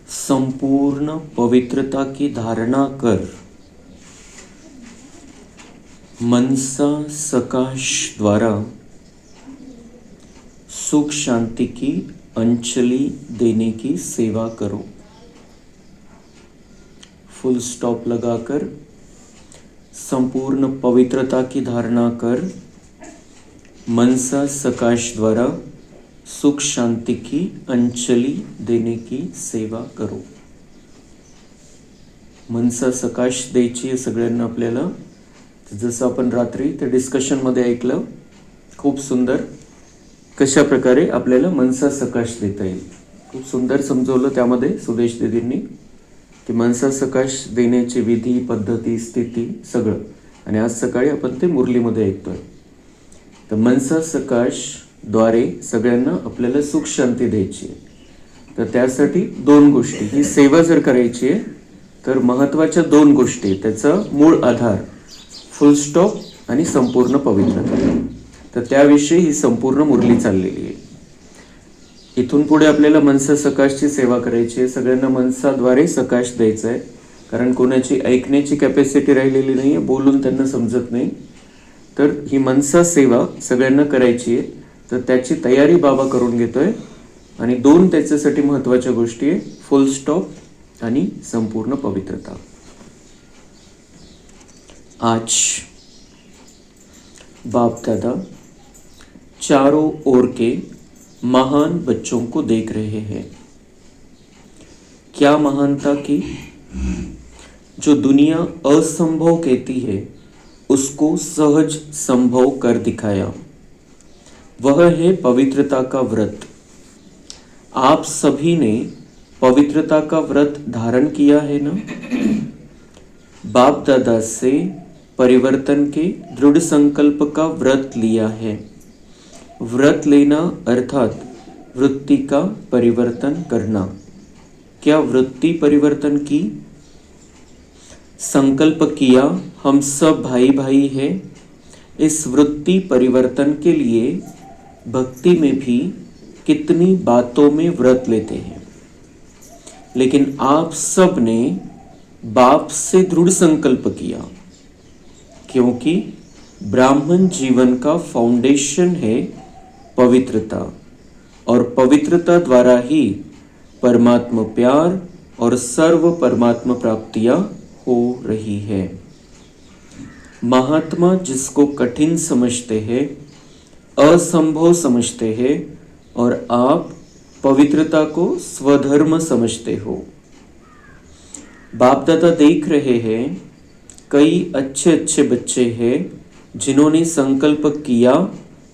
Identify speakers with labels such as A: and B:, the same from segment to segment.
A: संपूर्ण पवित्रता की धारणा कर। मनसा सकाश द्वारा सुख शांति की अंजलि देने की सेवा करो। फुल स्टॉप लगाकर संपूर्ण पवित्रता की धारणा कर। मनसा सकाश द्वारा सुख शांति की अंजलि देने की सेवा करो। मनसा सकाश द्यायची आहे सगळ्यांना आपल्याला। जसं आपण रात्री ते डिस्कशनमध्ये ऐकलं, खूप सुंदर कशा प्रकारे आपल्याला मनसा सकाश देता येईल, खूप सुंदर समजवलं त्यामध्ये सुदेश दीदींनी की मनसा सकाश देण्याची विधी, पद्धती, स्थिती सगळं। आणि आज सकाळी आपण ते मुरलीमध्ये ऐकतोय। तर मनसा सकाश द्वारे सगळ्यांना आपल्याला सुख शांती द्यायची आहे। तर त्यासाठी दोन गोष्टी, ही सेवा जर करायची आहे तर महत्त्वाच्या दोन गोष्टी, त्याचा मूळ आधार फुल स्टॉप आणि संपूर्ण पवित्रता। तर त्याविषयी ही संपूर्ण मुरली चाललेली आहे। इथून पुढे आपल्याला मनसा सकाशची सेवा करायची आहे। सगळ्यांना मनसाद्वारे सकाश द्यायचा आहे, कारण कोणाची ऐकण्याची कॅपॅसिटी राहिलेली नाही आहे, बोलून त्यांना समजत नाही। तर ही मनसा सेवा सगळ्यांना करायची आहे, तर त्याची तयारी बाबा करून घेतोय। आणि दोन त्याच्यासाठी महत्त्वाच्या गोष्टी आहे, फुल स्टॉप आणि संपूर्ण पवित्रता। आज बाप दादा चारों ओर के महान बच्चों को देख रहे हैं। क्या महानता की जो दुनिया असंभव कहती है उसको सहज संभव कर दिखाया, वह है पवित्रता का व्रत। आप सभी ने पवित्रता का व्रत धारण किया है ना। बाप दादा से परिवर्तन के दृढ़ संकल्प का व्रत लिया है। व्रत लेना अर्थात वृत्ति का परिवर्तन करना। क्या वृत्ति परिवर्तन की? संकल्प किया हम सब भाई भाई हैं। इस वृत्ति परिवर्तन के लिए भक्ति में भी कितनी बातों में व्रत लेते हैं, लेकिन आप सब ने बाप से दृढ़ संकल्प किया, क्योंकि ब्राह्मण जीवन का फाउंडेशन है पवित्रता, और पवित्रता द्वारा ही परमात्मा प्यार और सर्व परमात्मा प्राप्तियां हो रही है। महात्मा जिसको कठिन समझते हैं, असंभव समझते हैं, और आप पवित्रता को स्वधर्म समझते हो। बाप दादा देख रहे हैं, कई अच्छे अच्छे बच्चे हैं जिन्होंने संकल्प किया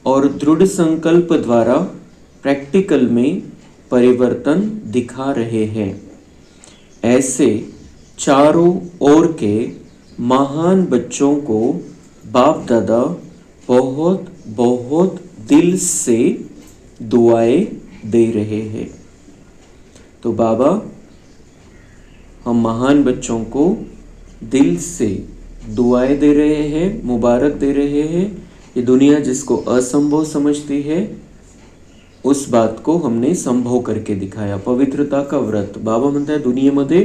A: और दृढ़ संकल्प द्वारा प्रैक्टिकल में परिवर्तन दिखा रहे हैं। ऐसे चारों ओर के महान बच्चों को बाप दादा बहुत बहुत दिल से दुआएं दे रहे हैं। तो बाबा हम महान बच्चों को दिल से दुआएं दे रहे हैं, मुबारक दे रहे हैं। ये दुनिया जिसको असंभव समझती है, उस बात को हमने संभव करके दिखाया। पवित्रता का व्रत, बाबा म्हणतात दुनियेमध्ये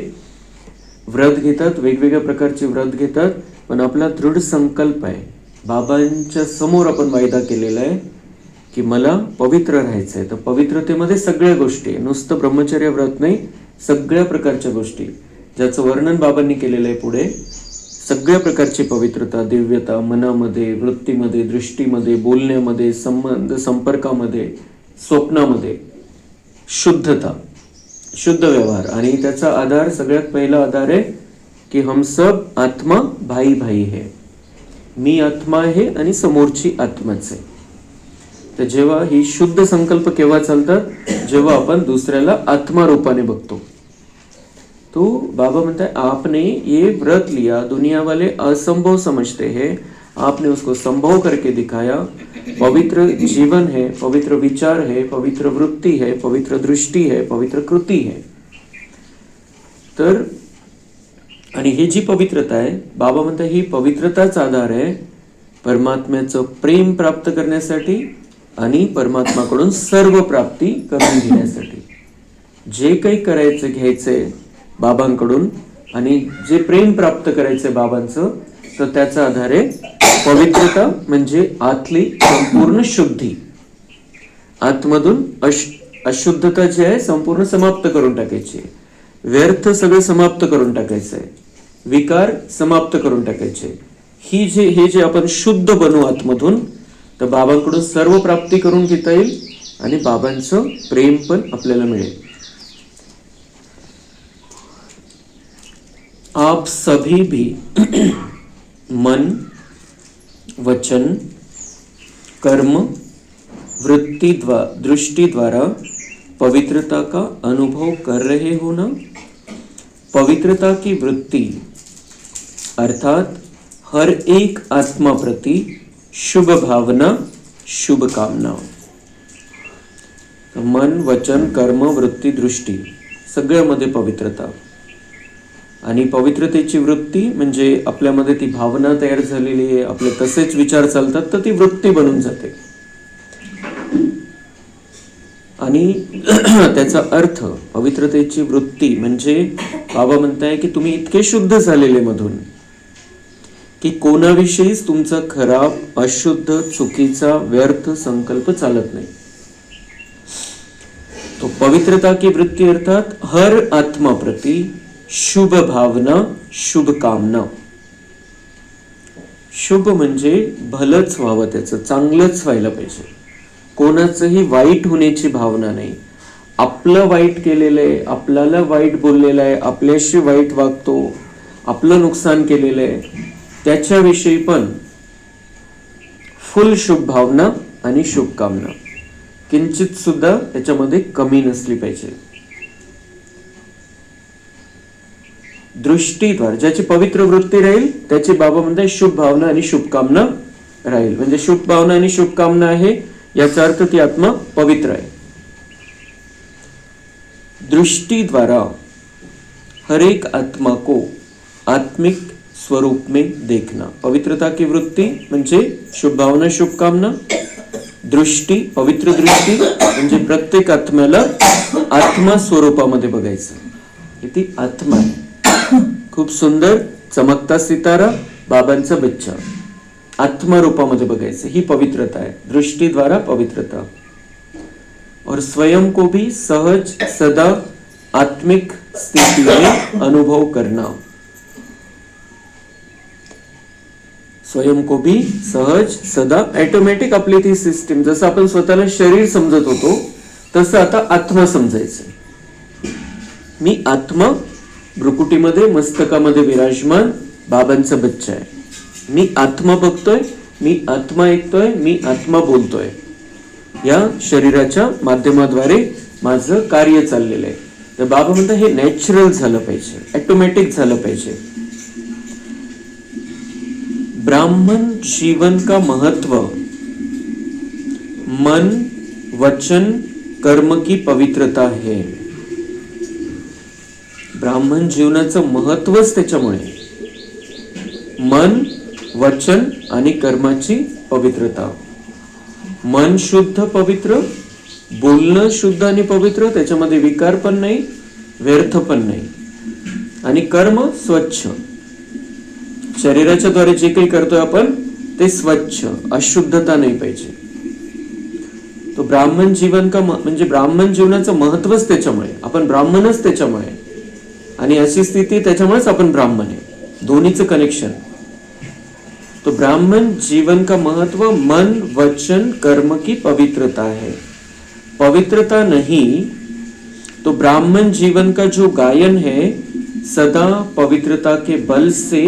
A: व्रत घेतात, वेगवेगळ्या प्रकारचे व्रत घेतात, पण आपला दृढ संकल्प आहे, बाबांच्या समोर आपण वायदा केलेला आहे की मला पवित्र राहायचं आहे। तर पवित्रतेमध्ये सगळ्या गोष्टी, नुसतं ब्रह्मचर्य व्रत नाही, सगळ्या प्रकारच्या गोष्टी ज्याचं वर्णन बाबांनी केलेलं आहे पुढे। सगळ्या प्रकारची पवित्रता, दिव्यता मनामध्ये, वृत्तीमध्ये, दृष्टीमध्ये, बोलण्यामध्ये, संबंध संपर्कामध्ये, स्वप्नामध्ये, शुद्धता, शुद्ध व्यवहार। आणि त्याचा आधार, सगळ्यात पहिला आधार आहे की हम सब आत्मा भाई भाई है। मी आत्मा आहे आणि समोरची आत्माच आहे। तर जेव्हा ही शुद्ध संकल्प केव्हा चालतात, जेव्हा आपण दुसऱ्याला आत्मा रूपाने बघतो। तो बाबा म्हणता है आपने ये व्रत लिया, दुनिया वाले असंभव समझते हैं, आपने उसको संभव करके दिखाया। पवित्र जीवन है, पवित्र विचार है, पवित्र वृत्ति है, पवित्र दृष्टी है, पवित्र कृती है। तर आणि ही जी पवित्रता आहे, बाबा म्हणता ही पवित्रताच आधार आहे परमात्म्याचं प्रेम प्राप्त करण्यासाठी आणि परमात्माकडून सर्व प्राप्ती करून घेण्यासाठी। जे काही करायचं घ्यायचंय बाबांकडून आणि जे प्रेम प्राप्त करायचंय बाबांचं, तर त्याचा आधार आहे पवित्रता, म्हणजे आतली संपूर्ण शुद्धी. आतमधून अशुद्धता जी आहे संपूर्ण समाप्त करून टाकायची, व्यर्थ सगळं समाप्त करून टाकायचंय, विकार समाप्त करून टाकायचे. हे जे आपण शुद्ध बनू आतमधून, तर बाबांकडून सर्व प्राप्ती करून घेता येईल आणि बाबांचं प्रेम पण आपल्याला मिळेल. आप सभी भी मन, वचन, कर्म, वृत्ति दृष्टि द्वारा पवित्रता का अनुभव कर रहे हो ना. पवित्रता की वृत्ति अर्थात हर एक आत्मा प्रति शुभ भावना, शुभ कामना. मन, वचन, कर्म, वृत्ती, दृष्टी सगळ्यामध्ये पवित्रता. आणि पवित्रतेची वृत्ती म्हणजे आपल्यामध्ये ती भावना तयार झालेली आहे, आपले तसेच विचार चालतात, तर ती वृत्ती बनून जाते. आणि त्याचा अर्थ पवित्रतेची वृत्ती म्हणजे बाबा म्हणताय की तुम्ही इतके शुद्ध झालेले मधून की कोणाविषयीच तुमचा खराब, अशुद्ध, चुकीचा, व्यर्थ संकल्प चालत नाही. तो पवित्रता की वृत्ती अर्थात हर आत्मा प्रति शुभ भावना, शुभ कामना. शुभ म्हणजे भलंच व्हावं, त्याचं चांगलंच व्हायला पाहिजे, कोणाचंही वाईट होण्याची भावना नाही. आपलं वाईट केलेलं आहे, आपल्याला वाईट बोललेलं आहे, आपल्याशी वाईट वागतो, आपलं नुकसान केलेलं आहे, त्याच्याविषयी पण फुल शुभ भावना आणि शुभकामना, किंचित सुद्धा त्याच्यामध्ये कमी नसली पाहिजे. दृष्टीद्वार ज्याची पवित्र वृत्ती राहील त्याची बाबा म्हणतात शुभ भावना आणि शुभकामना राहील. म्हणजे शुभ भावना आणि शुभकामना आहे याचा अर्थ ती आत्मा पवित्र आहे. दृष्टि द्वारा हर एक आत्मा को आत्मिक स्वरूप में देखना. पवित्रता की वृत्ती म्हणजे शुभ भावना, शुभकामना. दृष्टी, पवित्र दृष्टी म्हणजे प्रत्येक आत्म्याला आत्मा स्वरूपामध्ये बघायचं. ती आत्मा आहे, खूप सुंदर चमकता सितारा, बाबांचा बच्चा, आत्मा रूपामध्ये बघायचं, ही पवित्रता आहे. दृष्टि द्वारा पवित्रता. और स्वयं को भी सहज सदा आत्मिक स्थिति में अनुभव करना. स्वयं को भी सहज सदा, ऑटोमॅटिक आपली ती सिस्टीम, जसं आपण स्वतःला शरीर समजत होतो तसं आता आत्मा समजायचं. मी आत्मा भ्रुकुटीमध्ये, मस्तकामध्ये विराजमान बाबांचा बच्चा आहे. मी आत्मा बघतोय, मी आत्मा ऐकतोय, मी आत्मा बोलतोय. या शरीराच्या माध्यमाद्वारे माझं कार्य चाललेलं आहे. तर बाबा म्हणतात हे नॅचरल झालं पाहिजे, ऑटोमॅटिक झालं पाहिजे. ब्राह्मण जीवन का महत्व मन, वचन, कर्म की पवित्रता है. ब्राह्मण जीवनाचं महत्वच त्याच्यामुळे मन, वचन आणि कर्माची पवित्रता. मन शुद्ध पवित्र, बोलणं शुद्ध आणि पवित्र, त्याच्यामध्ये विकार पण नाही, व्यर्थ पण नाही. आणि कर्म स्वच्छ, शरीराच्या द्वारे जे काही करतोय आपण ते स्वच्छ, अशुद्धता नाही पाहिजे. तो ब्राह्मण जीवन का म्हणजे ब्राह्मण जीवनाचं महत्वच त्याच्यामुळे, आपण ब्राह्मणच त्याच्यामुळे, आणि अशी स्थिती त्याच्यामुळेच आपण ब्राह्मण आहे. दोन्हीचं कनेक्शन. तो ब्राह्मण जीवन का महत्व मन, वचन, कर्म की पवित्रता है. पवित्रता नहीं तो ब्राह्मण जीवन का जो गायन है सदा पवित्रता के बल से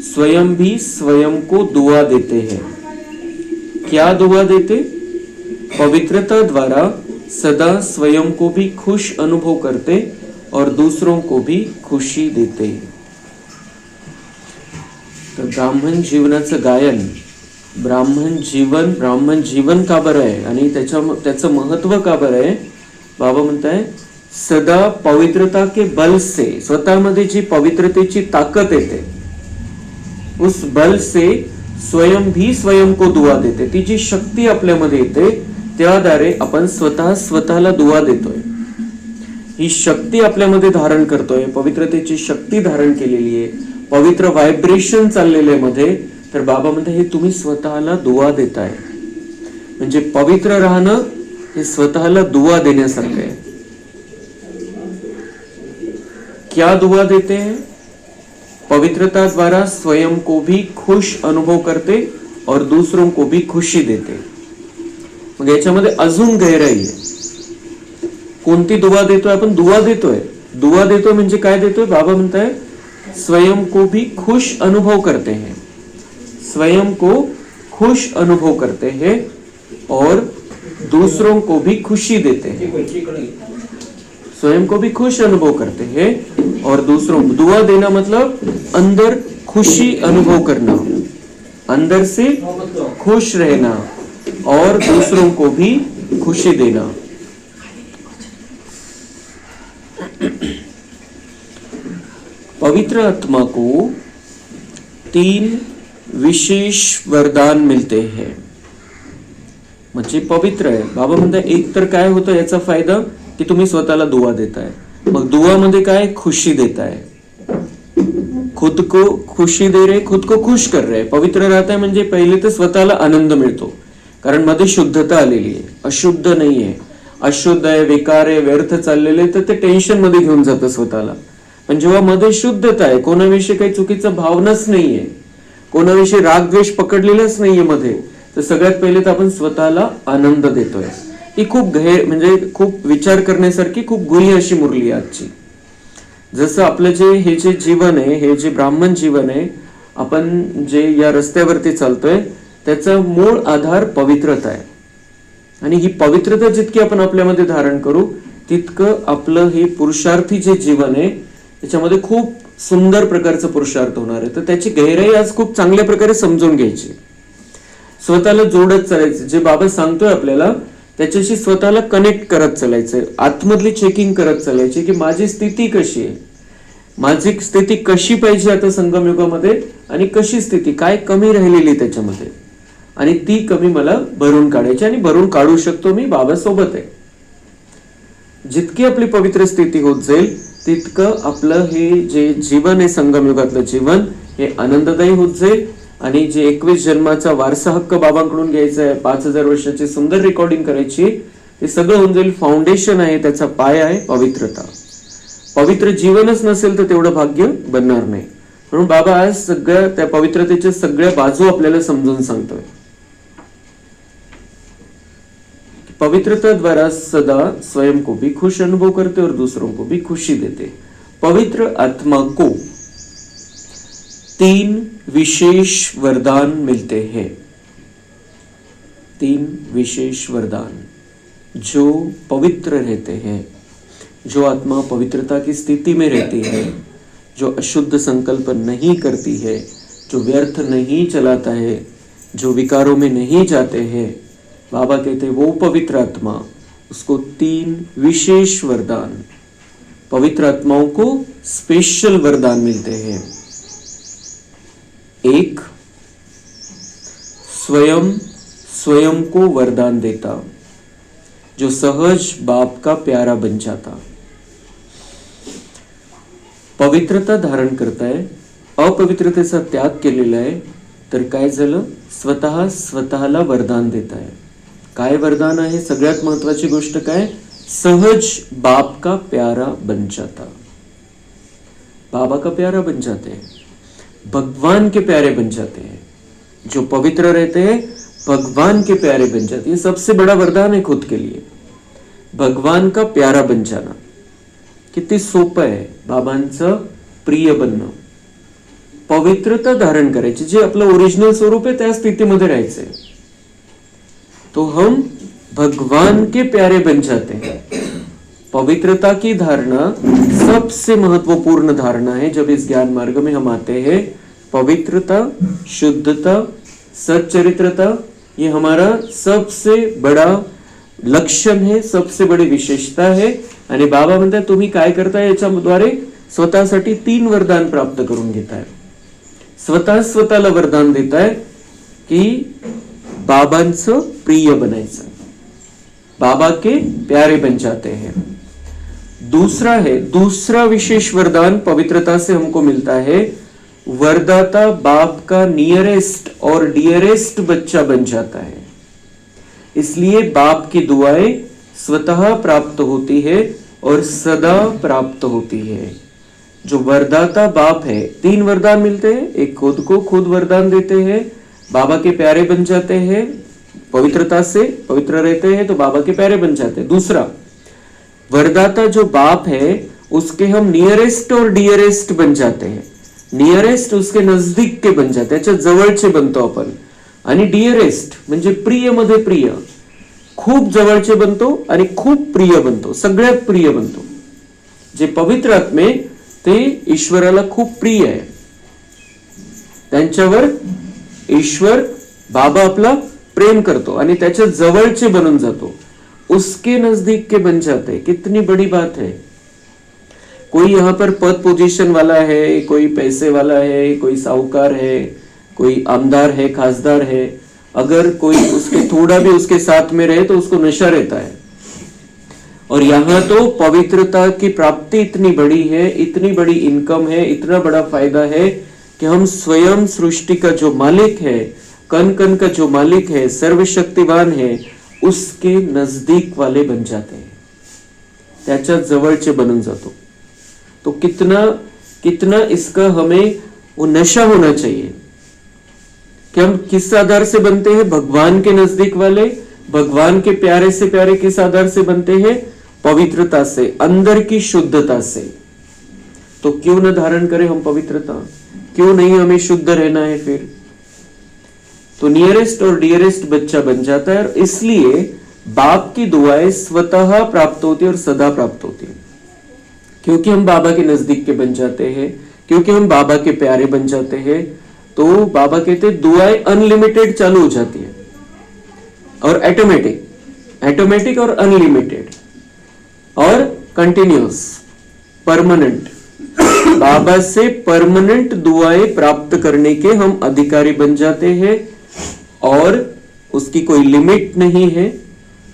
A: स्वयं भी स्वयं को दुआ देते हैं. क्या दुआ देते? पवित्रता द्वारा सदा स्वयं को भी खुश अनुभव करते और दूसरों को भी खुशी देते. तर ब्राह्मण जीवनाचं गायन, ब्राह्मण जीवन का बरं आहे आणि त्याचं महत्व का बरं आहे? बाबा म्हणताय सदा पवित्रता के बल से, स्वतःमध्ये जी पवित्रतेची ताकद येते उस बल से स्वयं भी स्वयं को दुआ देते. ती जी शक्ती आपल्यामध्ये येते त्याद्वारे आपण स्वतःला दुआ देतोय. ही शक्ती आपल्यामध्ये धारण करतोय, पवित्रतेची शक्ती धारण केलेली आहे, पवित्र व्हायब्रेशन चाललेले मध्ये, तर बाबा म्हणते हे तुम्ही स्वतःला दुआ देताय. म्हणजे पवित्र राहणं हे स्वतःला दुआ देण्यासारखं आहे. क्या दुआ देते हैं? पवित्रता द्वारा स्वयं को भी खुश अनुभव करते और दूसरों को भी खुशी देते. मग याच्यामध्ये अजून गहराई आहे. कोणती दुआ देतोय आपण? दुआ देतोय म्हणजे काय देतोय? बाबा म्हणताय स्वयं को भी खुश अनुभव करते हैं, स्वयं को खुश अनुभव करते हैं और दूसरों को भी खुशी देते हैं. स्वयं को भी खुश अनुभव करते हैं और दूसरों को, दुआ देना मतलब अंदर खुशी अनुभव करना, अंदर से खुश रहना और दूसरों को भी खुशी देना. पवित्र आत्मा को 3 विशेष वरदान मिलते हैं. म्हणजे पवित्र आहे. बाबा म्हणतात एक तर काय होतं याचा फायदा की तुम्ही स्वतःला दुआ देताय. मग दुआ मध्ये काय? खुशी देताय. खुद को खुशी दे रहे, खुद को खुश कर रहे. पवित्र राहताय म्हणजे पहिले तर स्वतःला आनंद मिळतो, कारण मध्ये शुद्धता आलेली आहे, अशुद्ध नाहीये. अशुद्ध आहे, विकार आहे, व्यर्थ चाललेले, तर ते टेन्शन मध्ये घेऊन जातं स्वतःला. पण जेव्हा मध्ये शुद्धता आहे, कोणाविषयी काही चुकीचा भावनाच नाहीये, कोणाविषयी राग द्वेष पकडलेलाच नाहीये मध्ये, तर सगळ्यात पहिले तर आपण स्वतःला आनंद देतोय. ही खूप म्हणजे खूप विचार करण्यासारखी खूप गुही अशी मुरली आजची. जसं आपलं हे जे जीवन आहे, हे जे ब्राह्मण जीवन आहे, आपण जे या रस्त्यावरती चालतोय, त्याचा मूळ आधार पवित्रता आहे. आणि ही पवित्रता जितकी आपण आपल्यामध्ये धारण करू, तितकं आपलं हे पुरुषार्थी जे जीवन आहे त्याच्यामध्ये खूप सुंदर प्रकारचं पुरुषार्थ होणार आहे. तर त्याची गहराई आज खूप चांगल्या प्रकारे समजून घ्यायची. स्वतःला जोडत चालायचं, जे बाबा सांगतोय आपल्याला त्याच्याशी स्वतःला कनेक्ट करत चालायचंय, आतमधली चेकिंग करत चालायची की माझी स्थिती कशी आहे, माझी स्थिती कशी पाहिजे आता संगमयुगामध्ये, आणि कशी स्थिती, काय कमी राहिलेली त्याच्यामध्ये, आणि ती कमी मला भरून काढायची. आणि भरून काढू शकतो मी, बाबा सोबत आहे. जितकी आपली पवित्र स्थिती होत जाईल तितकं आपलं हे जे जीवन आहे, संगमयुगातलं जीवन, हे आनंददायी होत जाईल. आणि जे 21 जन्माचा वारसा हक्क बाबांकडून घ्यायचा आहे, 5000 वर्षाची सुंदर रेकॉर्डिंग करायची, हे सगळं होऊन जाईल. फाउंडेशन आहे, त्याचा पाय आहे पवित्रता. पवित्र जीवनच नसेल तर तेवढं भाग्य बनणार नाही. म्हणून बाबा आज सगळ्या त्या पवित्रतेच्या सगळ्या बाजू आपल्याला समजून सांगतोय. पवित्रता द्वारा सदा स्वयं को भी खुश अनुभव करते और दूसरों को भी खुशी देते. पवित्र आत्मा को 3 विशेष वरदान मिलते हैं. 3 विशेष वरदान. जो पवित्र रहते हैं, जो आत्मा पवित्रता की स्थिति में रहती है, जो अशुद्ध संकल्प नहीं करती है, जो व्यर्थ नहीं चलाता है, जो विकारों में नहीं जाते हैं, बाबा कहते हैं वो पवित्र आत्मा, उसको 3 विशेष वरदान, पवित्र आत्माओं को स्पेशल वरदान मिलते हैं. 1, स्वयं को वरदान देता, जो सहज बाप का प्यारा बन जाता. पवित्रता धारण करताय, अपवित्रतेचा त्याग केलेला आहे, तर काय झालं? स्वतःला वरदान देत आहे. काय वरदान आहे? सगळ्यात महत्वाची गोष्ट काय? सहज बाप का प्यारा बन जाता. बाबा का प्यारा बन जाते हैं, भगवान के प्यारे बन जाते हैं. जो पवित्र रहते हैं भगवान के प्यारे बन जाते हैं. ये सबसे बड़ा वरदान है खुद के लिए, भगवान का प्यारा बन जाना. किती सोपं आहे बाबांचं प्रिय बनणं. पवित्रता धारण करायची, जे आपलं ओरिजिनल स्वरूप आहे त्या स्थितीमध्ये राहायचंय. तो हम भगवान के प्यारे बन जाते हैं. पवित्रता की धारणा सबसे महत्वपूर्ण धारणा है जब इस ज्ञान मार्ग में हम आते हैं. पवित्रता, शुद्धता, सच्चरित्रता, ये हमारा सबसे बड़ा लक्षण है, सबसे बड़ी विशेषता है. आणि बाबा म्हणतात तुम्ही काय करताय? याच्याद्वारे स्वतःसाठी 3 वरदान प्राप्त करून घेताय. स्वतःला वरदान देताय की बाबांचं प्रिय बनायचं, बाबा के प्यारे बन जाते हैं. दूसरा है, दूसरा विशेष वरदान पवित्रता से हमको मिलता है, वरदाता बाप का नियरेस्ट और डियरेस्ट बच्चा बन जाता है। इसलिए बाप की दुआएं स्वतः प्राप्त होती है और सदा प्राप्त होती है। जो वरदाता बाप है, 3 वरदान मिलते हैं। एक खुद को खुद वरदान देते हैं, बाबा के प्यारे बन जाते हैं, पवित्रता से पवित्र रहते हैं तो बाबा के प्यारे बन जाते हैं। दूसरा, वरदाता जो बाप है उसके हम नियरेस्ट और डियरेस्ट बन जाते हैं। नियरेस्ट उसके नजदीक के बन जाते, त्याच्या जवळचे बनतो आपण, आणि डियरेस्ट म्हणजे प्रिय मध्ये प्रिय, खूप जवळचे बनतो आणि खूप प्रिय बनतो, सगळ्यात प्रिय बनतो। जे पवित्र आत्मे ते ईश्वराला खूप प्रिय आहे, त्यांच्यावर ईश्वर बाबा आपला प्रेम करतो आणि त्याच्या जवळचे बनून जातो, उसके नजदीक के बन जाते। कितनी बड़ी बात है। कोई यहाँ पर पद पोजीशन वाला है, कोई पैसे वाला है, कोई साहूकार है, कोई आमदार है, खासदार है, अगर कोई उसके थोड़ा भी उसके साथ में रहे तो उसको नशा रहता है। और यहाँ तो पवित्रता की प्राप्ति इतनी बड़ी है, इतनी बड़ी इनकम है, इतना बड़ा फायदा है कि हम स्वयं सृष्टि का जो मालिक है, कण कण का जो मालिक है, सर्वशक्तिवान है, उसके नजदीक वाले बन जाते हैं, त्याच्या जवळचे बनून जातो। तो कितना कितना इसका हमें वो नशा होना चाहिए कि हम किस आधार से बनते हैं, भगवान के नजदीक वाले, भगवान के प्यारे से प्यारे किस आधार से बनते हैं, पवित्रता से, अंदर की शुद्धता से। तो क्यों न धारण करें हम पवित्रता, क्यों नहीं हमें शुद्ध रहना है फिर। तो नियरेस्ट और डियरेस्ट बच्चा बन जाता है, और इसलिए बाप की दुआएं स्वतः प्राप्त होती है और सदा प्राप्त होती है, क्योंकि हम बाबा के नजदीक के बन जाते हैं, क्योंकि हम बाबा के प्यारे बन जाते हैं। तो बाबा कहते हैं दुआएं अनलिमिटेड चालू हो जाती है और ऑटोमेटिक और अनलिमिटेड और कंटिन्यूअस, परमानेंट। बाबा से परमानेंट दुआएं प्राप्त करने के हम अधिकारी बन जाते हैं, और उसकी कोई लिमिट नहीं है,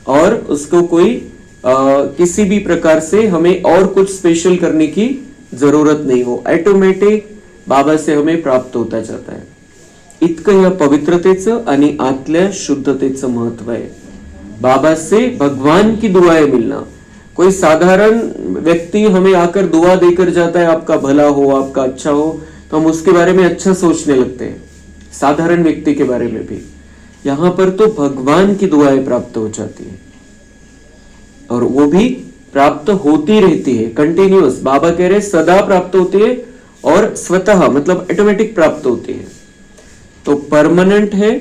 A: और उसको कोई किसी भी प्रकार से हमें और कुछ स्पेशल करने की जरूरत नहीं हो, ऑटोमॅटिक बाबा से हमें प्राप्त होता जाता है। इतकं या पवित्रतेचं आणि आतल्या शुद्धतेचं महत्व आहे। बाबा से भगवान की दुआएं मिलना। कोई साधारण व्यक्ति हमें आकर दुआ देकर जाता है, आपका भला हो, आपका अच्छा हो, तो हम उसके बारे में अच्छा सोचने लगते हैं, साधारण व्यक्ति के बारे में भी। यहां पर तो भगवान की दुआएं प्राप्त हो जाती है, और वो भी प्राप्त होती रहती है, कंटिन्यूअस। बाबा कह रहे सदा प्राप्त होती है और स्वतः मतलब ऑटोमेटिक प्राप्त होती है। तो परमानेंट है,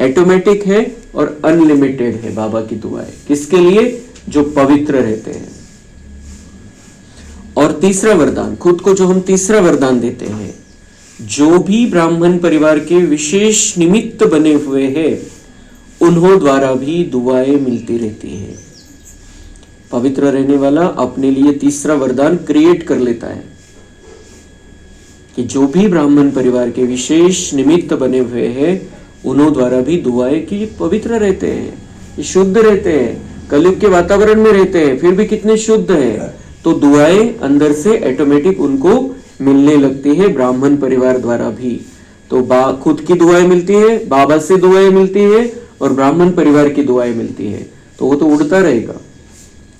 A: ऑटोमेटिक है और अनलिमिटेड है बाबा की दुआएं। किसके लिए? जो पवित्र रहते हैं। और तीसरा वरदान, खुद को जो हम तीसरा वरदान देते हैं, जो भी ब्राह्मण परिवार के विशेष निमित्त बने हुए हैं, उन्हों द्वारा भी दुआएं मिलती रहती हैं। पवित्र रहने वाला अपने लिए तीसरा वरदान क्रिएट कर लेता है कि जो भी ब्राह्मण परिवार के विशेष निमित्त बने हुए हैं, उन्हों द्वारा भी दुआएं कि पवित्र रहते हैं, कि शुद्ध रहते हैं, कलयुग के वातावरण में रहते हैं, फिर भी कितने शुद्ध हैं। तो दुआएं अंदर से ऑटोमेटिक उनको मिलने लगती है, ब्राह्मण परिवार द्वारा भी। तो खुद की दुआएं मिलती है, बाबा से दुआएं मिलती है, और ब्राह्मण परिवार की दुआएं मिलती है। तो वो तो उड़ता रहेगा,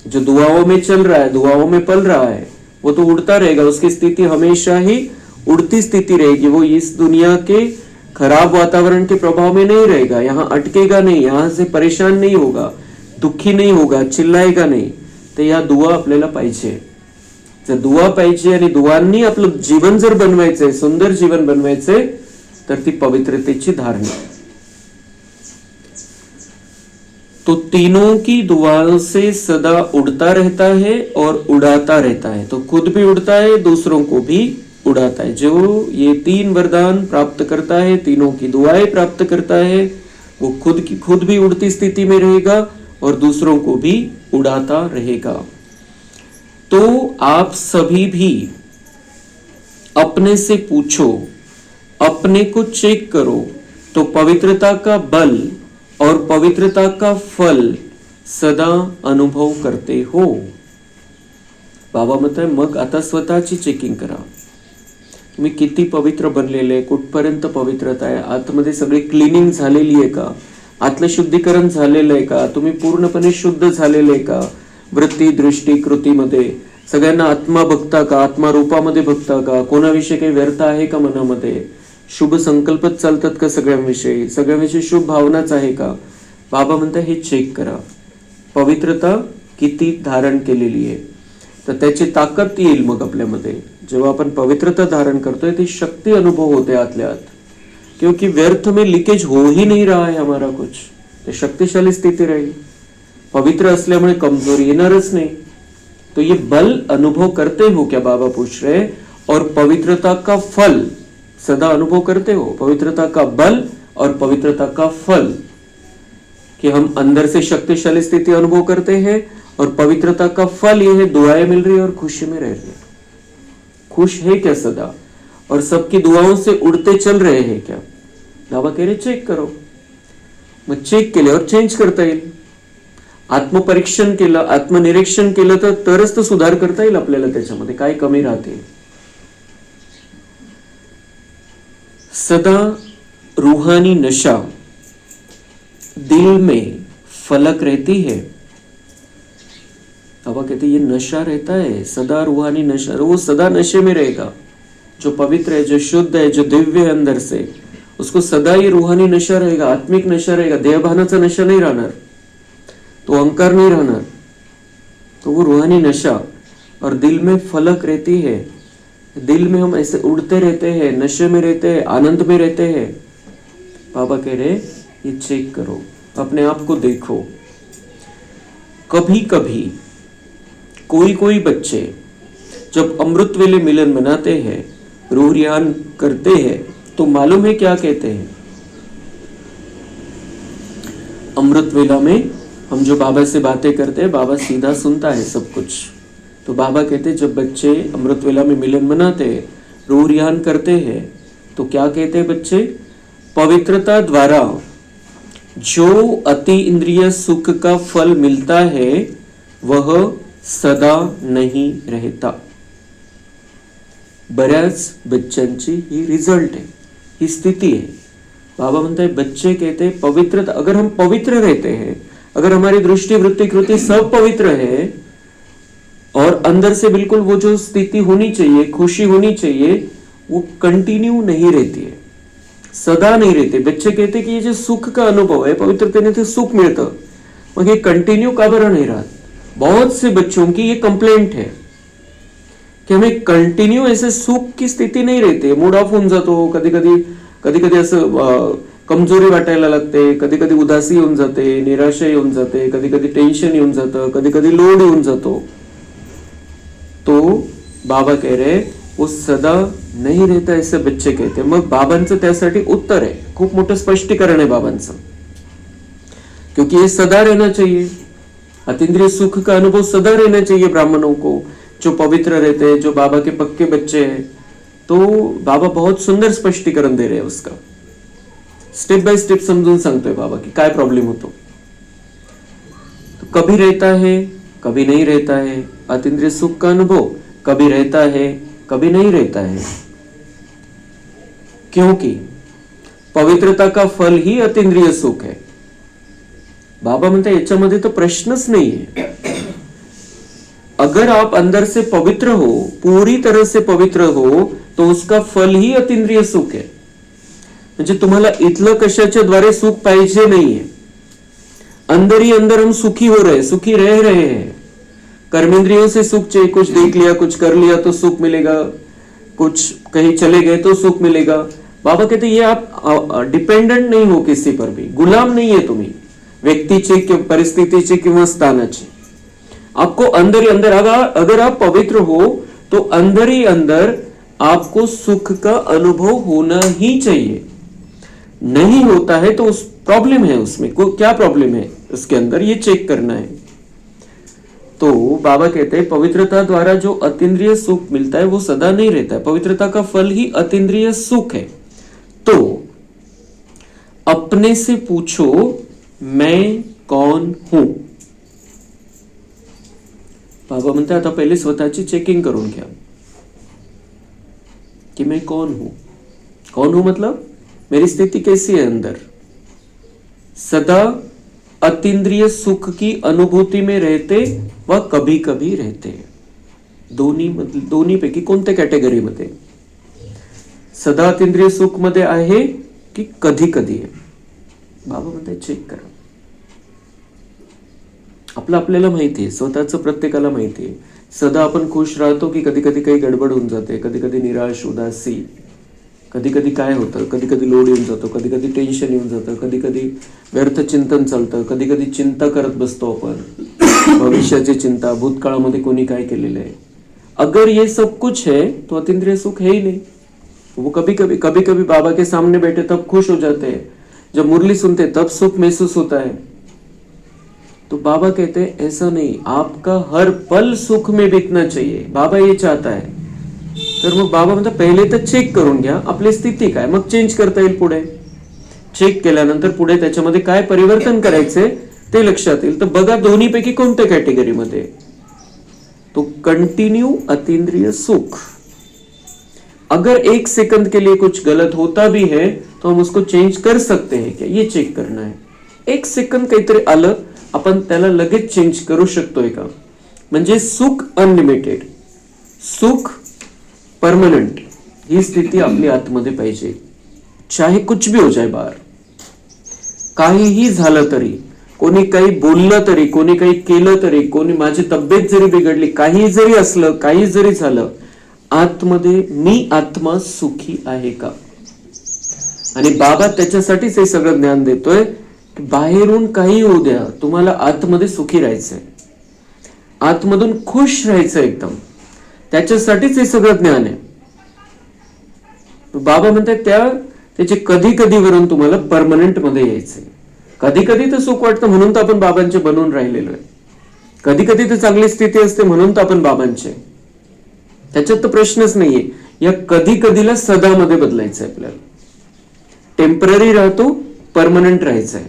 A: जो दुआओं में चल रहा है, दुआओं में पल रहा है, वो तो उड़ता रहेगा। उसकी स्थिति हमेशा ही उड़ती स्थिति रहेगी। वो इस दुनिया के खराब वातावरण के प्रभाव में नहीं रहेगा, यहाँ अटकेगा नहीं, यहाँ से परेशान नहीं होगा, दुखी नहीं होगा, चिल्लाएगा नहीं। तर या दुआ आपल्याला पाहिजे। जर दुआ पाहिजे आणि दुआंनी आपलं जीवन जर बनवायचंय, सुंदर जीवन बनवायचंय, तर ती पवित्रतेची धारणा। तो तीनों की दुआओं से सदा उड़ता रहता है और उड़ाता रहता है। तो खुद भी उड़ता है, दूसरों को भी उड़ाता है। जो ये 3 वरदान प्राप्त करता है, तीनों की दुआएं प्राप्त करता है, वो खुद भी उड़ती स्थिति में रहेगा और दूसरों को भी उड़ाता रहेगा। तो आप सभी भी अपने से पूछो, अपने को चेक करो, तो पवित्रता का बल और पवित्रता का फल सदा अनुभव करते हो। बाबा म्हणताय मग आता स्वतःची चेकिंग करा. तुम्ही किती पवित्र बनलेले, कुठपर्यंत पवित्रता आहे, आतमध्ये सगळी क्लिनिंग झालेली आहे का, आतलं शुद्धीकरण झालेलं आहे का, तुम्ही पूर्णपणे शुद्ध झालेले आहे का, वृत्ती दृष्टी कृतीमध्ये सगळ्यांना आत्मा बघता का, आत्मा रूपामध्ये बघता का, कोणाविषयी काही व्यर्थ आहे का मनामध्ये, शुभ संकल्पच चालतात का सगळ्यांविषयी, सगळ्यांविषयी शुभ भावनाच आहे का. बाबा म्हणतात हे चेक करा, पवित्रता किती धारण केलेली आहे. तर त्याची ताकद येईल मग आपल्यामध्ये. जेव्हा आपण पवित्रता धारण करतोय ती शक्ति अनुभव होते आतल्या आत, क्योंकि व्यर्थ में लीकेज हो ही नहीं रहा है हमारा कुछ. ते शक्तिशाली स्थिती राहील. पवित्र असल्यामुळे कमजोरी येणारच नाही. तो ये बल अनुभव करते हो क्या, बाबा पूछ रहे. और पवित्रता का फल सदा अनुभव करते हो. पवित्रता का बल और पवित्रता का फल, कि हम अंदर से शक्तिशाली स्थिति अनुभव करते हैं और पवित्रता का फल ये है दुआएं मिल रही है और खुशी में रह रहे हैं. खुश है क्या सदा, और सबकी दुआओं से उड़ते चल रहे हैं क्या. बाबा कह रहे चेक करो. मग चेक केल्यावर चेंज करता येईल. आत्मपरीक्षण केलं, आत्मनिरीक्षण केलं तर तरच तर सुधार करता येईल आपल्याला. त्याच्यामध्ये काय कमी राहते. सदा रूहानी नशा दिल में फलक रहती है. बाबा कहते ये नशा रहता है, सदा रूहानी नशा. वो सदा नशे में रहेगा. जो पवित्र है, जो शुद्ध है, जो दिव्य है अंदर से, उसको सदा ये रूहानी नशा रहेगा, आत्मिक नशा रहेगा. देहभानाचा नशा नहीं रहणार, तो अहंकार नहीं रहणार, तो वो रूहानी नशा. और दिल में फलक रहती है. दिल में हम ऐसे उड़ते रहते हैं, नशे में रहते हैं, आनंद में रहते हैं. बाबा कह रहे ये चेक करो, अपने आप को देखो. कभी कभी कोई कोई बच्चे जब अमृत वेले मिलन मनाते हैं, रूह रियान करते हैं, तो मालूम है क्या कहते हैं. अमृत वेला में हम जो बाबा से बातें करते हैं, बाबा सीधा सुनता है सब कुछ. तो बाबा कहते हैं जब बच्चे अमृत वेला में मिलन मनाते हैं, रूह रियान करते हैं, तो क्या कहते हैं बच्चे. पवित्रता द्वारा जो अति इंद्रिय सुख का फल मिलता है वह सदा नहीं रहता. बऱ्याच बच्चांची ही रिजल्ट है, ही स्थिति है. बाबा म्हणते बच्चे कहते हैं पवित्रता, अगर हम पवित्र रहते हैं, अगर हमारी दृष्टि वृत्ति कृति सब पवित्र है और अंदर से बिल्कुल वो जो स्थिति होनी चाहिए, खुशी होनी चाहिए, वो कंटिन्यू नहीं रहती है, सदा नहीं रहते. बच्चे कहते कि ये जो सुख का अनुभव है, पवित्रतेने ते सुख मिळतं, मग हे कंटिन्यू का बरं नाही राहत. बहुत से बच्चों की ये कंप्लेंट है कि हमें कंटिन्यू ऐसे सुख की स्थिती नहीं रहती. मूड ऑफ होऊन जातो, कधी कधी असं कमजोरी वाटायला लागते, कधी कधी उदासी येऊन जाते, निराशा येऊन जाते, कधी कधी टेन्शन येऊन जातं, कधी कधी लोड येऊन जातो. तो बाबा कह रहे वो सदा नहीं रहता, ऐसे बच्चे कहते. मग बाबांचं त्यासाठी उत्तर आहे, खूप मोठं स्पष्टीकरण आहे बाबांचं. क्योंकि ये सदा रहना चाहिए, अतीन्द्रिय सुख का अनुभव सदा रहना चाहिए ब्राह्मणों को, जो पवित्र रहते हैं, जो बाबा के पक्के बच्चे हैं. तो बाबा बहुत सुंदर स्पष्टीकरण दे रहे हैं उसका. स्टेप बाय स्टेप समझून सांगतोय बाबा की काय प्रॉब्लेम होतो. तो कभी रहता है, कभी नहीं रहता है. अतीन्द्रिय सुख का अनुभव कभी रहता है, कभी नहीं रहता है. क्योंकि पवित्रता का फल ही अतीन्द्रिय सुख है. बाबा म्हणते याच्यामध्ये तो प्रश्नच नहीं है. अगर आप अंदर से पवित्र हो, पूरी तरह से पवित्र हो, तो उसका फल ही अतीन्द्रिय सुख है. म्हणजे तुम्हाला इथलं कशाच्या द्वारे सुख पाहिजे नाहीये. अंदर ही अंदर हम सुखी हो रहे, सुखी रह रहे हैं. कर्मेंद्रियों से सुख चाहिए, कुछ देख लिया, कुछ कर लिया तो सुख मिलेगा, कुछ कहीं चले गए तो सुख मिलेगा. बाबा कहते ये आप डिपेंडेंट नहीं हो किसी पर भी, गुलाम नहीं है तुम्ही व्यक्तीचे किंवा परिस्थितीचे किंवा स्थानाचे. आपको अंदर ही अंदर, अगर आप पवित्र हो तो अंदर ही अंदर आपको सुख का अनुभव होना ही चाहिए. नहीं होता है तो उस प्रॉब्लम है, उसमें क्या प्रॉब्लम है उसके अंदर, ये चेक करना है. तो बाबा कहते हैं पवित्रता द्वारा जो अतीन्द्रिय सुख मिलता है वो सदा नहीं रहता है. पवित्रता का फल ही अतीन्द्रिय सुख है. तो अपने से पूछो मैं कौन हूं. बाबा म्हणते आता पहिले स्वतःची चेकिंग करून घ्या कि मैं कौन हूं मतलब मेरी स्थिति कैसी है अंदर। सदा अतीन्द्रिय सुख की अनुभूती में रहते व कभी कभी रहते, दोन्ही पैकी कोणत्या कॅटेगरीमध्ये? सदा अतींद्रिय सुख मध्ये आहे की कधी कधी आहे? बाबा म्हणते चेक करा. आपल्याला माहिती आहे, स्वतःच प्रत्येकाला माहिती आहे. सदा आपण खुश राहतो की कधी कधी काही गडबड होऊन जाते, कधी कधी निराश उदासी, कधी कधी काय होतं, कधी कधी लोड येऊन जातो, कधी कधी टेन्शन येऊन जातं, कधी कधी व्यर्थ चिंतन चालतं, कधी कधी चिंता करत बसतो आपण, भविष्याची चिंता, भूतकाळामध्ये कोणी काय केलेलं आहे. अगर ये सब कुछ है तो अतीन्द्रिय सुख है ही नहीं. वो कभी कभी बाबा के सामने बैठे तब खुश हो जाते हैं, जब मुरली सुनते तब सुख महसूस होता है. तो बाबा कहते हैं ऐसा नहीं, आपका हर पल सुख में बीतना चाहिए, बाबा ये चाहता है. तर मग बाबा म्हणतात पहिले तर चेक करून घ्या आपली स्थिती काय, मग चेंज करता येईल पुढे. चेक केल्यानंतर पुढे त्याच्यामध्ये काय परिवर्तन करायचे ते लक्षात येईल. तर बघा दोन्हीपैकी कोणत्या कॅटेगरीमध्ये? तो कंटिन्यू अतीन्द्रिय सुख. अगर 1 सेकंड के लिए कुछ गलत होता भी है तो हम उसको चेंज कर सकते हैं क्या, ये चेक करना है. 1 सेकंड काहीतरी आलं आपण त्याला लगेच चेंज करू शकतोय का? म्हणजे सुख अनलिमिटेड, सुख परमनंट, ही स्थिती आपली आतमध्ये पाहिजे. चाहे कुछ भी हो जाए बाहर, काहीही झालं तरी, कोणी काही बोललं तरी, कोणी काही केलं तरी, कोणी माझी तब्येत जरी बिघडली, काही जरी असलं, काही जरी झालं, आतमध्ये मी आत्मा सुखी आहे का? आणि बाबा त्याच्यासाठीच हे सगळं ज्ञान देतोय. बाहेरून काही होऊ द्या, तुम्हाला आतमध्ये सुखी राहायचंय, आतमधून खुश राहायचं एकदम. त्याच्यासाठीच हे सगळं ज्ञान आहे. बाबा म्हणतात त्याचे कधी कधी वरून तुम्हाला परमनंट मध्ये यायचंय. कधी कधी तर सुख वाटतं म्हणून तर आपण बाबांचे बनवून राहिलेलो आहे. कधी कधी तर चांगली स्थिती असते म्हणून तर आपण बाबांचे. त्याच्यात तर प्रश्नच नाहीये. या कधी कधीला सदा मध्ये बदलायचंय आपल्याला. टेम्पररी राहतो, परमनंट राहायचंय.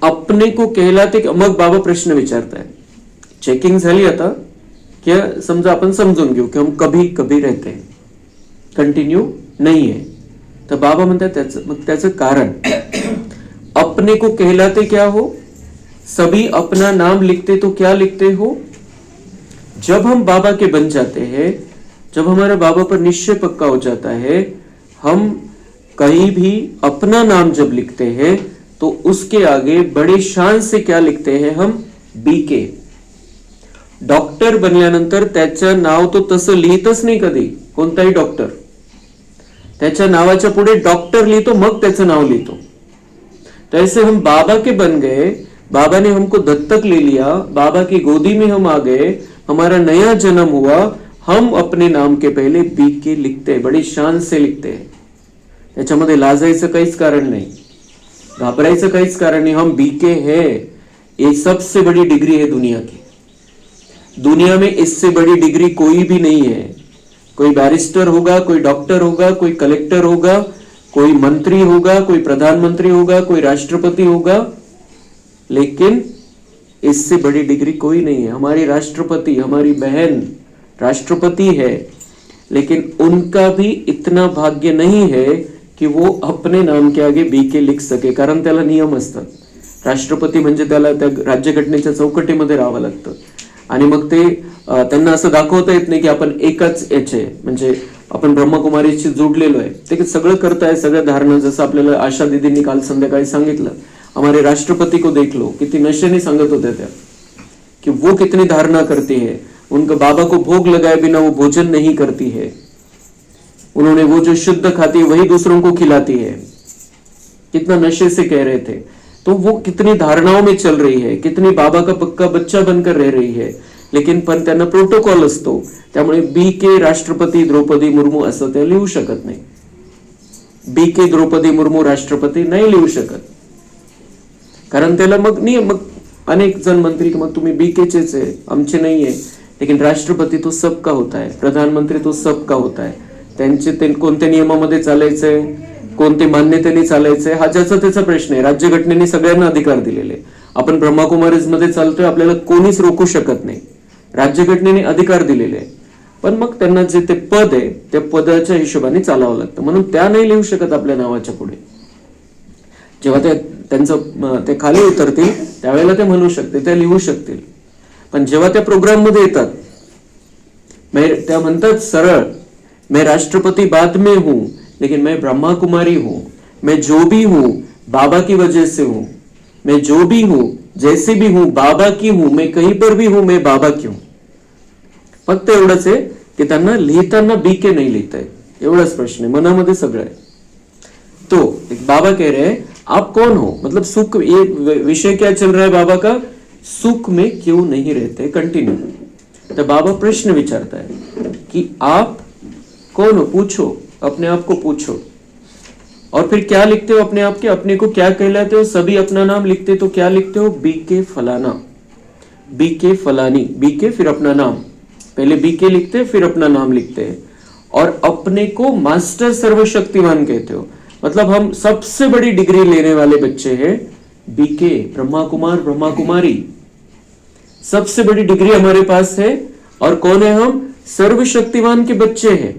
A: अपने को कहलाते. मग बाबा प्रश्न विचारताय, चेकिंग झाली आता की समजा आपण समजून घेऊ की हम कभी कभी रहते हैं, कंटिन्यू नाही आहे. तर बाबा म्हणतात त्याचं कारण, अपने को कहलाते क्या हो, सभी अपना नाम लिखते तो क्या लिखते हो. जब हम बाबा के बन जाते हैं, जब हमारा बाबा पर निश्चय पक्का हो जाता है, हम कहीं भी अपना नाम जब लिखते हैं तो उसके आगे बड़े शान से क्या लिखते हैं हम, बीके. डॉक्टर बनल्यानंतर त्याचं नाव तो तसं लिहितच नाही कधी. कोणताही डॉक्टर त्याच्या नावाच्या पुढे डॉक्टर लिहितो, मग त्याचं नाव लिहितो. तो ऐसे हम बाबा के बन गए, बाबा ने हमको दत्तक ले लिया, बाबा की गोदी में हम आ गए, हमारा नया जन्म हुआ, हम अपने नाम के पहले बीके लिखते, बड़ी शान से लिखते. त्याच्यामध्ये लाजायचं काहीच कारण नाही, घाबरायचं काहीच कारण नहीं. हम बीके हैं, ये सबसे बड़ी डिग्री है दुनिया की. दुनिया में इससे बड़ी डिग्री कोई भी नहीं है. कोई बैरिस्टर होगा, कोई डॉक्टर होगा, कोई कलेक्टर होगा, कोई मंत्री होगा, कोई प्रधानमंत्री होगा, कोई राष्ट्रपति होगा, लेकिन इससे बड़ी डिग्री कोई नहीं है. हमारी राष्ट्रपति, हमारी बहन राष्ट्रपति है, लेकिन उनका भी इतना भाग्य नहीं है की वो अपने नाम के आगे बीके लिख सके. कारण त्याला नियम असतात. राष्ट्रपती म्हणजे त्याला त्या राज्यघटनेच्या चौकटीमध्ये राहावं लागतं. आणि मग ते त्यांना असं दाखवता येत नाही की आपण एकच याचे, म्हणजे आपण ब्रह्मकुमारीशी जोडलेलो आहे. ते सगळं करताय, सगळं धारणा. जसं आपल्याला आशा दीदींनी काल संध्याकाळी सांगितलं, हमारे राष्ट्रपति को देख लो, किती नशेने सांगत होत्या त्या कि वो कितनी धारणा करती है. उनका बाबा को भोग लगाए बिना वो भोजन नहीं करती है. उन्होंने वो जो शुद्ध खाती है वही दूसरों को खिलाती है. कितना नशे से कह रहे थे. तो वो कितनी धारणाओं में चल रही है, कितनी बाबा का पक्का बच्चा बनकर रह रही है. लेकिन पण त्यांना प्रोटोकॉल असतो, त्यामुळे बी के राष्ट्रपती द्रौपदी मुर्मू असं ते लिहू शकत नाही. बी के द्रौपदी मुर्मू राष्ट्रपती नाही लिहू शकत. कारण त्याला मग नाही. मग अनेक जण म्हणतील की मग तुम्ही बीकेचेच आहे, आमचे नाहीये. लेकिन राष्ट्रपती तो सबका होता है, प्रधानमंत्री तो सबका होता है. त्यांचे ते कोणत्या नियमामध्ये चालायचंय, कोणते मान्यतेने चालायचंय, हा ज्याचा त्याचा प्रश्न आहे. राज्यघटनेने सगळ्यांना अधिकार दिलेले. आपण ब्रह्माकुमारीज मध्ये चालतोय, आपल्याला कोणीच रोखू शकत नाही, राज्यघटनेने अधिकार दिलेले आहे, पण मग त्यांना जे ते पद आहे त्या पदाच्या हिशोबाने चालावं लागतं, म्हणून त्या नाही लिहू शकत आपल्या नावाच्या पुढे. जेव्हा ते खाली उतरतील त्यावेळेला ते म्हणू शकते, त्या लिहू शकतील, पण जेव्हा त्या प्रोग्राम मध्ये येतात त्या म्हणतात सरळ, मैं राष्ट्रपति बाद में हूं लेकिन मैं ब्रह्मा कुमारी हूं, मैं जो भी हूं बाबा की वजह से हूं, मैं जो भी हूं जैसे भी हूं बाबा की हूं, मैं कहीं पर भी हूं मैं बाबा की हूं. फक्त एवढंच आहे की त्यांना लिहिताना बीके नहीं लिहिता है, एवढाच प्रश्न आहे, मनामध्ये सगळं आहे. तो एक बाबा कह रहे हैं आप कौन हो, मतलब सुख, ये विषय क्या चल रहा है बाबा का, सुख में क्यों नहीं रहते, कंटिन्यू. तो बाबा प्रश्न विचारता है कि आप कौन हो, पूछो, अपने आप को पूछो. और फिर क्या लिखते हो अपने आप के, अपने को क्या कहलाते हो, सभी अपना नाम लिखते तो क्या लिखते हो, बीके फलाना, बीके फलानी, बीके फिर अपना नाम, पहले बीके लिखते फिर अपना नाम लिखते हैं. और अपने को मास्टर सर्वशक्तिमान कहते हो, मतलब हम सबसे बड़ी डिग्री लेने वाले बच्चे हैं, बीके ब्रह्मा कुमार ब्रह्मा कुमारी, सबसे बड़ी डिग्री हमारे पास है. और कौन है हम, सर्वशक्तिमान के बच्चे हैं,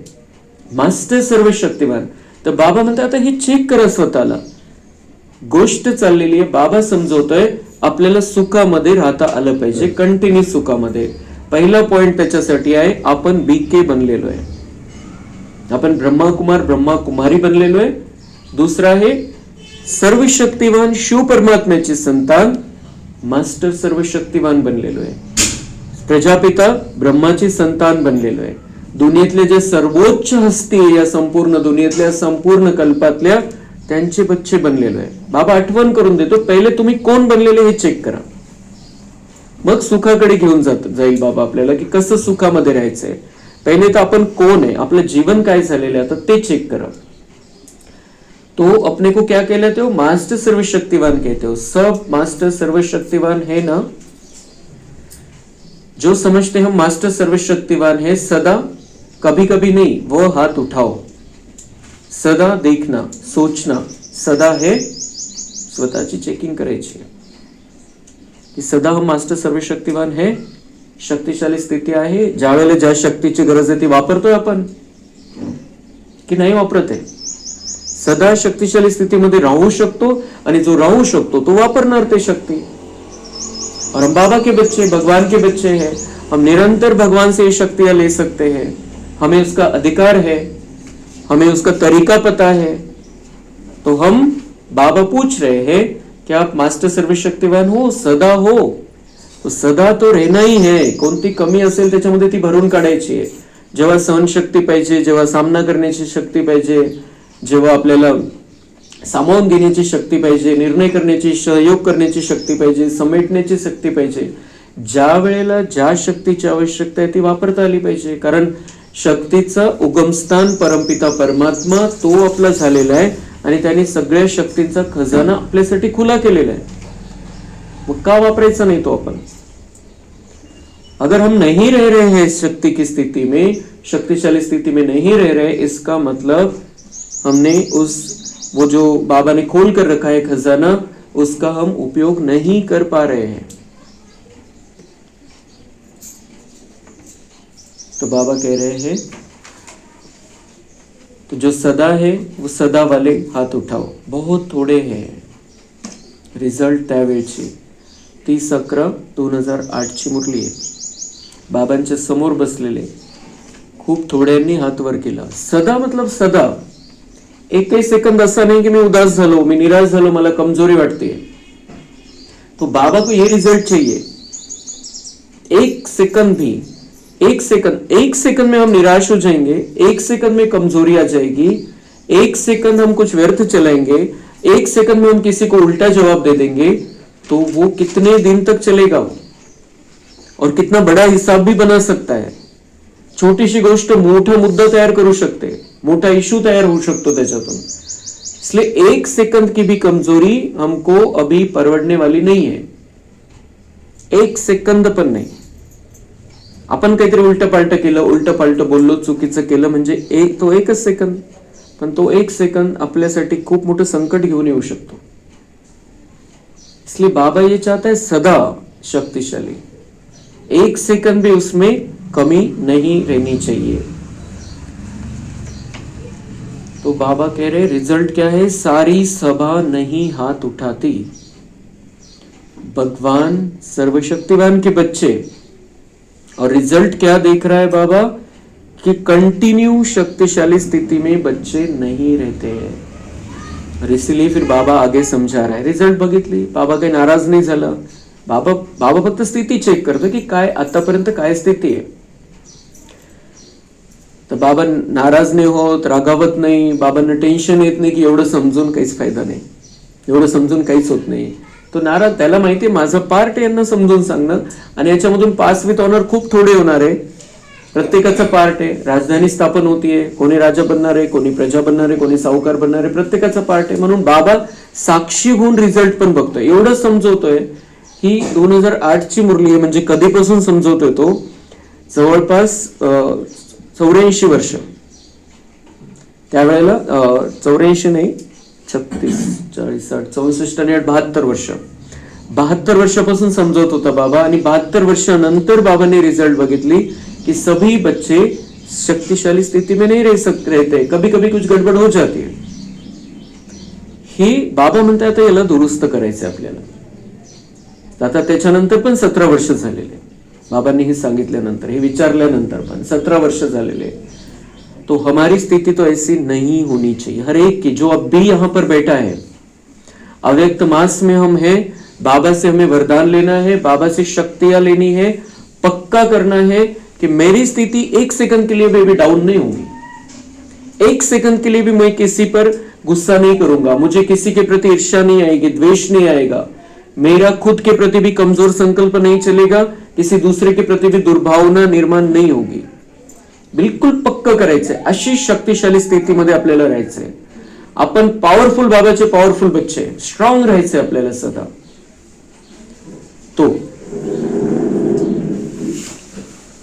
A: मास्टर सर्वशक्तिमान. तर बाबा म्हणतात आता हे चेक करा स्वतःला, गोष्ट चाललेली आहे, बाबा समजवतोय आपल्याला सुखामध्ये राहता आलं पाहिजे, कंटिन्यू सुखामध्ये. पहिला पॉइंट त्याच्यासाठी आहे, आपण बीके बनलेलो आहे, आपण ब्रह्माकुमार ब्रह्माकुमारी बनलेलो आहे. दुसरा आहे सर्वशक्तिवान शिव परमात्म्याचे संतान, मास्टर सर्वशक्तिवान बनलेलो आहे. प्रजापिता ब्रह्माची संतान बनलेलो आहे. दुनियेतले जे सर्वोच्च हस्ती या संपूर्ण दुनियेतल्या संपूर्ण कल्पातल्या त्यांचे बच्चे बनलेलो आहे. बाबा आठवण करून देतो, पहिले तुम्ही कोण बनलेले हे चेक करा, मग सुखाकडे घेऊन जाईल बाबा आपल्याला की कसं सुखामध्ये राहायचंय. पहिले तर आपण कोण आहे, आपलं जीवन काय झालेलं आहे आता ते चेक करा. तो अपने को क्या कहलाते हो, मास्टर सर्वशक्तिवान कहते हो. सब मास्टर सर्वशक्तिवान है ना, जो समझते हम मास्टर सर्वशक्तिवान है, सदा कभी कभी नहीं, वो हाथ उठाओ. सदा देखना, सोचना, सदा है स्वतःची चेकिंग करायची की सदा हम मास्टर सर्वशक्तिवान है, शक्तिशाली स्थिती आहे, ज्या वेळेला ज्या शक्तीची गरज आहे ती वापरतोय आपण की नाही वापरत आहे. सदा शक्तिशाली स्थितीमध्ये राहू शकतो आणि जो राहू शकतो तो वापरणार ते शक्ती. और हम बाबा के बच्चे, भगवान के बच्चे हैं, हम निरंतर भगवान से ये शक्तियां ले सकते हैं, हमें उसका अधिकार है, हमें उसका तरीका पता है. तो हम बाबा पूछ रहे हैं कि आप मास्टर सर्वशक्तिवान हो, सदा हो. तो सदा तो रहना ही है, कोणती कमी असेल त्याच्यामध्ये ती भरून काढायची आहे. जेव्हा सहनशक्ती पाहिजे, जेव्हा सामना करण्याची शक्ती पाहिजे, जेव्हा आपल्याला सामावून घेण्याची शक्ती पाहिजे, निर्णय करण्याची, सहयोग करण्याची शक्ती पाहिजे, समेटण्याची शक्ती पाहिजे, ज्या वेळेला ज्या शक्तीची आवश्यकता आहे ती वापरता आली पाहिजे. कारण शक्तीचा उगमस्थान परमपिता परमात्मा तो आपला झालेला आहे आणि त्याने सगळ्या शक्तींचा खजाना आपल्यासाठी खुला केलेला आहे. मग का वापरायचा नहीं तो अपन. अगर हम नहीं रह रहे हैं शक्ति की स्थिति में, शक्तिशाली स्थिति में नहीं रह रहे, इसका मतलब हमने वो जो बाबा ने खोल कर रखा है खजाना, उसका हम उपयोग नहीं कर पा रहे हैं. तो बाबा कह रहे हैं तो जो सदा है वो सदा वाले हाथ उठाओ. बहुत थोड़े हैं रिझल्ट त्यावेळची. 30/11/2008 मुरली आहे. बाबांच्या समोर बसलेले खूप थोड्यांनी हात वर केला. सदा मतलब सदा, एकही सेकंद असा नहीं कि मैं उदास झालो, मैं निराश झालो, मला कमजोरी वाटते. तो बाबा को ये रिजल्ट चाहिए. एक सेकंड भी, एक सेकंड में हम निराश हो जाएंगे, एक सेकंड में कमजोरी आ जाएगी, एक सेकंड हम कुछ व्यर्थ चलाएंगे, एक सेकंड में हम किसी को उल्टा जवाब दे देंगे, तो वो कितने दिन तक चलेगा और कितना बड़ा हिसाब भी बना सकता है. छोटीशी गोष्ट मोठा मुद्दा तयार करू शकते, मोठा इशू तयार होऊ शकतो त्याच्यातून. इसलिए एक सेकंड की भी कमजोरी हमको अभी परवडने वाली नहीं है. एक सेकंद पण नाही. आपण काहीतरी उलट पालट बोललो, चुकीचं केलं म्हणजे तो एकच सेकंद, पण तो एक सेकंद आपल्यासाठी खूप मोठं संकट घेऊन येऊ शकतो. इसलिए बाबा ये चाहता है सदा शक्तिशाली, 1 सेकंड भी उसमें कमी नहीं रहनी चाहिए। तो बाबा कह रहे रिजल्ट क्या है, सारी सभा नहीं हाथ उठाती। भगवान सर्वशक्तिवान के बच्चे, और रिजल्ट क्या देख रहा है बाबा कि कंटिन्यू शक्तिशाली स्थिति में बच्चे नहीं रहते हैं। और इसीलिए फिर बाबा आगे समझा रहा है, रिजल्ट बघितली, बाबा काही नाराज नाही झाला। बाबा फक्त स्थिती चेक करतो की काय आतापर्यंत काय स्थिती आहे। तर बाबा नाराज नाही होत, रागावत नाही, बाबांना टेन्शन येत नाही की एवढं समजून काहीच फायदा नाही, एवढं समजून काहीच होत नाही। तो नाराज, त्याला माहितीये माझं पार्ट यांना समजून सांगणं, आणि याच्यामधून पास विथ ऑनर खूप थोडे होणार आहे। प्रत्येकाचा पार्ट आहे, राजधानी स्थापन होतीये, कोणी राजा बनणार आहे, कोणी प्रजा बनणार आहे, कोणी सावकार बनणार आहे, प्रत्येकाचा पार्ट आहे। म्हणून बाबा साक्षी होऊन रिझल्ट पण बघतोय, एवढं समजवतोय। ही 2008 ची मुरली आहे, म्हणजे कधीपासून समजवतोय तो, जवळपास 84 वर्ष। त्यावेळेला 84 नाही, 36, 40, 60, 64 आणि 72 वर्ष, 72 वर्षापासून समजवत होता बाबा। आणि 72 वर्षानंतर बाबांनी रिजल्ट बघितली कि सभी बच्चे शक्तिशाली स्थिति में नहीं रहते, कभी कभी कुछ गड़बड़ हो जाती है। ही बाबा म्हणतात याला दुरुस्त करायचं आपल्याला। आता त्याच्यानंतर पण 17 वर्ष झालेले, बाबांनी हे सांगितल्यानंतर, हे विचारल्यानंतर पण 17 वर्ष झालेले। तो हमारी स्थिति तो ऐसी नहीं होनी चाहिए। हर एक की, जो अब भी यहाँ पर बैठा है, अव्यक्त मास में हम हैं, बाबा से हमें वरदान लेना है, बाबा से शक्तियां लेनी है, पक्का करना है कि मेरी स्थिति 1 सेकंड के लिए भी डाउन नहीं होगी। 1 सेकंड के लिए भी मैं किसी पर गुस्सा नहीं करूंगा, मुझे किसी के प्रति ईर्ष्या नहीं आएगी, द्वेष नहीं आएगा, मेरा खुद के प्रति भी कमजोर संकल्प नहीं चलेगा, किसी दूसरे के प्रति भी दुर्भावना निर्माण नहीं होगी। बिलकुल पक्क करायचंय, अशी शक्तिशाली स्थितीमध्ये आपल्याला राहायचंय। आपण पॉवरफुल बाबाचे पॉवरफुल बच्चे, स्ट्रॉंग राहायचंय आपल्याला सदा। तो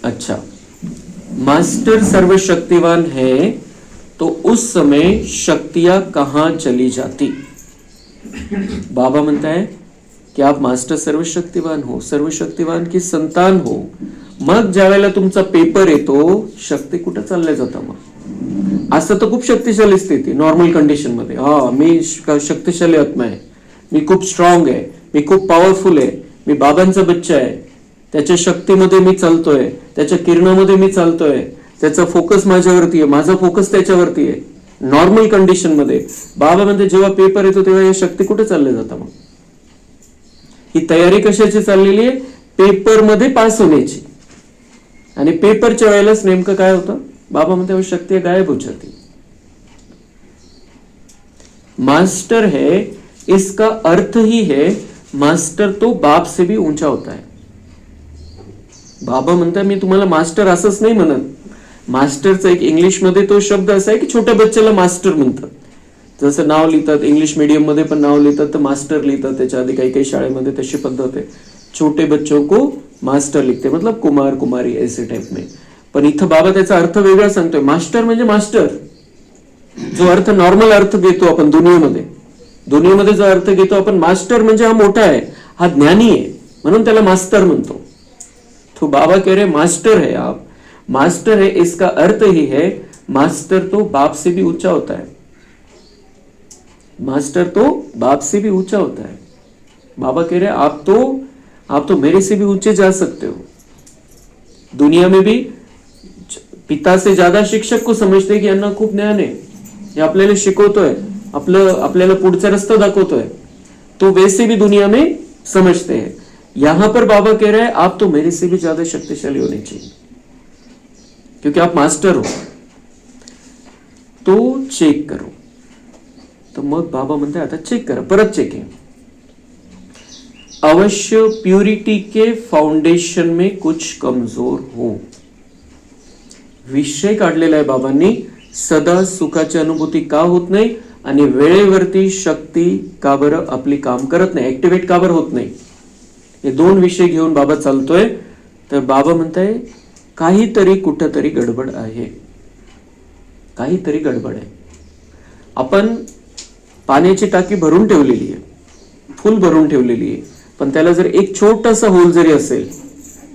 A: अच्छा, मास्टर सर्वशक्तिवान है तो उस समय शक्तियां कहां चली जाती? बाबा म्हणता है कि आप मास्टर सर्वशक्तिवान हो, सर्वशक्तिवान की संतान हो, मग ज्या वेळेला तुमचा पेपर येतो, शक्ती कुठे चालल्या जातं? मग असं तर खूप शक्तिशाली स्थिती नॉर्मल कंडिशन मध्ये, हा मी शक्तिशाली आत्मा आहे, मी खूप स्ट्रॉंग आहे, मी खूप पॉवरफुल आहे, मी बाबांचा बच्चा आहे, त्याच्या शक्तीमध्ये मी चालतोय, त्याच्या किरणामध्ये मी चालतोय, त्याचा फोकस माझ्यावरती आहे, माझा फोकस त्याच्यावरती आहे। नॉर्मल कंडिशन मध्ये बाबा म्हणते जेव्हा पेपर येतो तेव्हा ही शक्ती कुठे चालले जातं? मग ही तयारी कशाची चाललेली आहे? पेपर मध्ये पास होण्याची। आणि पेपरच्या वेळेलाच नेमकं काय होतं? बाबा म्हणते शक्ती गायब हो जाती। मास्टर है, इसका अर्थ ही है मास्टर तो बाप से भी ऊंचा होता है। बाबा म्हणतात मी तुम्हाला मास्टर असंच नाही म्हणत, मास्टरचा एक इंग्लिश मध्ये तो शब्द असा आहे की छोट्या बच्च्याला मास्टर म्हणतात। जसं नाव लिहितात इंग्लिश मीडियम मध्ये पण नाव लिहितात तर मास्टर लिहितात, त्याच्या आधी काही काही शाळेमध्ये तशी पद्धत आहे, छोटे बच्चों को मास्टर लिखते, मतलब कुमार कुमारी ऐसे टाइप में। पण इथं बाबा त्याचा अर्थ वेगळा सांगतोय। मास्टर म्हणजे मास्टर, जो अर्थ नॉर्मल अर्थ घेतो आपण दुनियेमध्ये जो अर्थ घेतो आपण, मास्टर म्हणजे हा मोठा आहे, हा ज्ञानी आहे, म्हणून त्याला मास्टर म्हणतो। तो बाबा कह रहे मास्टर है आप, मास्टर है, इसका अर्थ ही है मास्टर तो बाप से भी ऊंचा होता है, मास्टर तो बाप से भी ऊंचा होता है। बाबा कह रहे आप तो मेरे से भी ऊंचे जा सकते हो। दुनिया में भी पिता से ज्यादा शिक्षक को समझते कि यांना खूप ज्ञान आहे, हे आपल्याला शिकवतोय, आपल्याला पुढचा रस्ता दाखवतोय, तो वैसे भी दुनिया में समझते हैं। यहां पर बाबा कह रहे हैं आप तो मेरे से भी ज्यादा शक्तिशाली होने चाहिए, क्योंकि आप मास्टर हो। तो चेक करो। तो मग बाबा म्हणते आता चेक करा, परत चेकिंग। अवश्य प्यूरिटी के फाउंडेशन में कुछ कमजोर हो। विषय काढलेला आहे बाबांनी, सदा सुखाची अनुभूती का होत नाही आणि वेळेवरती शक्ती का बरं आपली काम करत नाही, ऍक्टिव्हेट का बरं होत नाही, हे 2 विषय घेऊन बाबा चालतोय। तर बाबा म्हणताय काहीतरी कुठेतरी गडबड आहे, काहीतरी गडबड आहे। आपण पाण्याची टाकी भरून ठेवलेली आहे, फुल भरून ठेवलेली आहे, पण त्याला जर एक छोटासा होल जरी असेल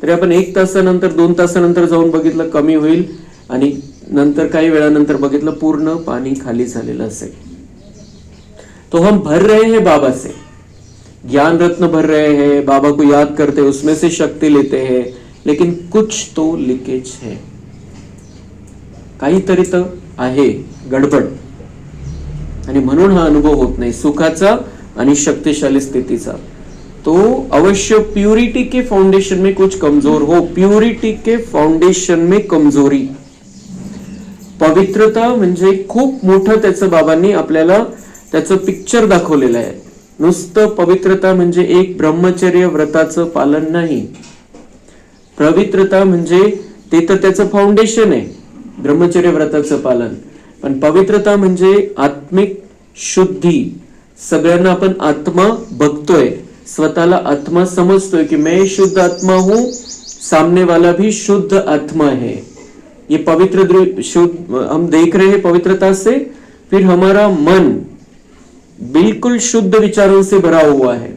A: तरी आपण 1 तासानंतर 2 तासानंतर जाऊन बघितलं कमी होईल आणि नंतर काही वेळानंतर बघितलं पूर्ण पाणी खाली झालेलं असेल. तो हम भर रहे हैं बाबा से, ज्ञान रत्न भर रहे हैं, बाबा को याद करते हैं, उसमें से शक्ति लेते हैं, लेकिन कुछ तो लीकेज है, काहीतरी तर आहे गडबड, आणि म्हणून हा अनुभव होत नाही सुखाचा आणि शक्तिशाली स्थितीचा. तो अवश्य प्यूरिटी के फाउंडेशन में कुछ कमजोर हो, प्यूरिटी के फाउंडेशन में कमजोरी. पवित्रता म्हणजे खूप मोठं त्याचं बाबांनी आपल्याला त्याचं पिक्चर दाखवलेलं आहे. नुसतं पवित्रता म्हणजे एक ब्रह्मचर्य व्रताचं पालन नाही. पवित्रता म्हणजे ते तर त्याचं फाउंडेशन आहे, ब्रह्मचर्य व्रताचं पालन. पण पवित्रता म्हणजे आत्मिक शुद्धी. सगळ्यांना आपण आत्मा बघतोय, स्वतःला आत्मा समझतोय कि मैं शुद्ध आत्मा हूं, सामने वाला भी शुद्ध आत्मा है. ये पवित्र शुद्ध हम देख रहे हैं पवित्रता से, फिर हमारा मन बिल्कुल शुद्ध विचारों से भरा हुआ है.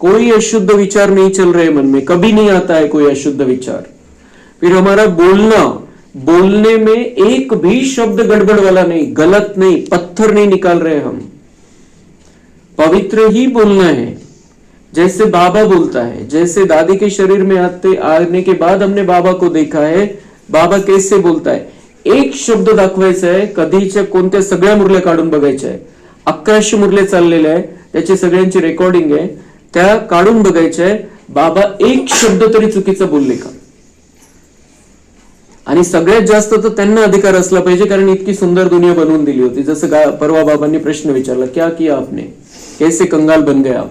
A: कोई अशुद्ध विचार नहीं चल रहे मन में, कभी नहीं आता है कोई अशुद्ध विचार. फिर हमारा बोलने में एक भी शब्द गड़बड़ वाला नहीं, गलत नहीं, पत्थर नहीं निकाल रहे हम. पवित्र ही बोलना है, जैसे बाबा बोलता है. जैसे दादी के शरीर में आने के बाद हमने बाबा को देखा है, बाबा कैसे बोलता है. एक शब्द दाखवायचा आहे, कधीच्या कोणत्या सगळ्या मुरल्या काढून बघायच्या आहे. 1100 मुरले चाललेले आहे, त्याची सगळ्यांची रेकॉर्डिंग आहे, त्या काढून बघायच्या आहे. बाबा एक शब्द तरी चुकीचा बोलले का. आणि सगळ्यात जास्त तर त्यांना अधिकार असला पाहिजे, कारण इतकी सुंदर दुनिया बनवून दिली होती. जसं परवा बाबांनी प्रश्न विचारला, क्या किया आपने, कैसे कंगाल बन गया,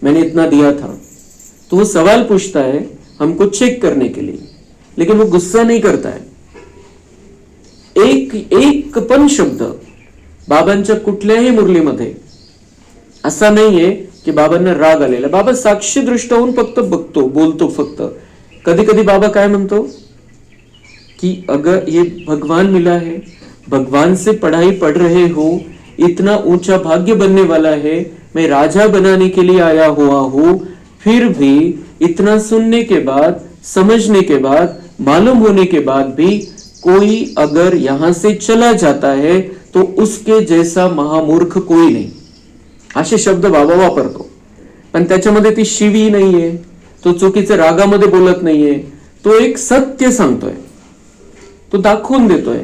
A: मैंने इतना दिया था. तो वो सवाल पूछता है हमको चेक करने के लिए, लेकिन वो गुस्सा नहीं करता है. एक पण शब्द बाबांच्या कुठल्याही मुरलीमध्ये असा नाहीये की बाबांना राग आलेला. बाबा साक्षी दृष्ट होऊन फक्त बघतो, बोलतो फक्त. कधी कधी बाबा काय म्हणतो कि अगर ये भगवान मिला है, भगवान से पढ़ाई पढ़ रहे हो, इतना ऊंचा भाग्य बनने वाला है, मैं राजा बनाने के लिए आया हुआ हूं, फिर भी इतना सुनने के बाद, समझने के बाद, मालूम होने के बाद भी कोई अगर यहां से चला जाता है तो उसके जैसा महामूर्ख कोई नाही. असे शब्द बाबा वापरतो. पण त्याच्यामध्ये ती शिवी नाहीये, तो चुकीचं रागामध्ये बोलत नाहीये, तो एक सत्य सांगतोय, तो दाखवून देतोय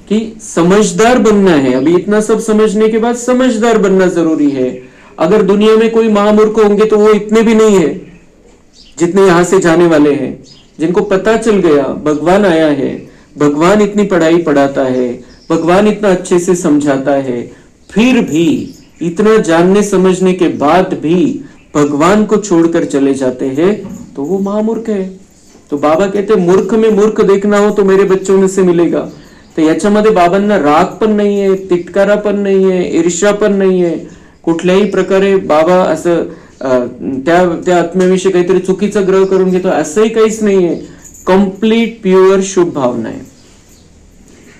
A: कि समझदार बनना है. अभी इतना सब समझने के बाद समझदार बनना जरूरी है. अगर दुनिया में कोई महामूर्ख होंगे तो वो इतने भी नहीं है जितने यहां से जाने वाले हैं, जिनको पता चल गया भगवान आया है, भगवान इतनी पढ़ाई पढ़ाता है, भगवान इतना अच्छे से समझाता है, फिर भी इतना जानने समझने के बाद भी भगवान को छोड़कर चले जाते हैं, तो वो महामूर्ख है. तो बाबा कहते मूर्ख में मूर्ख देखना हो तो मेरे बच्चों में से मिलेगा. तर याच्यामध्ये बाबांना राग पण नाहीये, तिटकारा पण नाहीये, ईर्ष्या पण नाहीये. कुठल्याही प्रकारे बाबा असं त्या आत्म्याविषयी काहीतरी चुकीचा ग्रह करून घेतो असंही काहीच नाहीये. कंप्लीट प्योर शुभ भावना है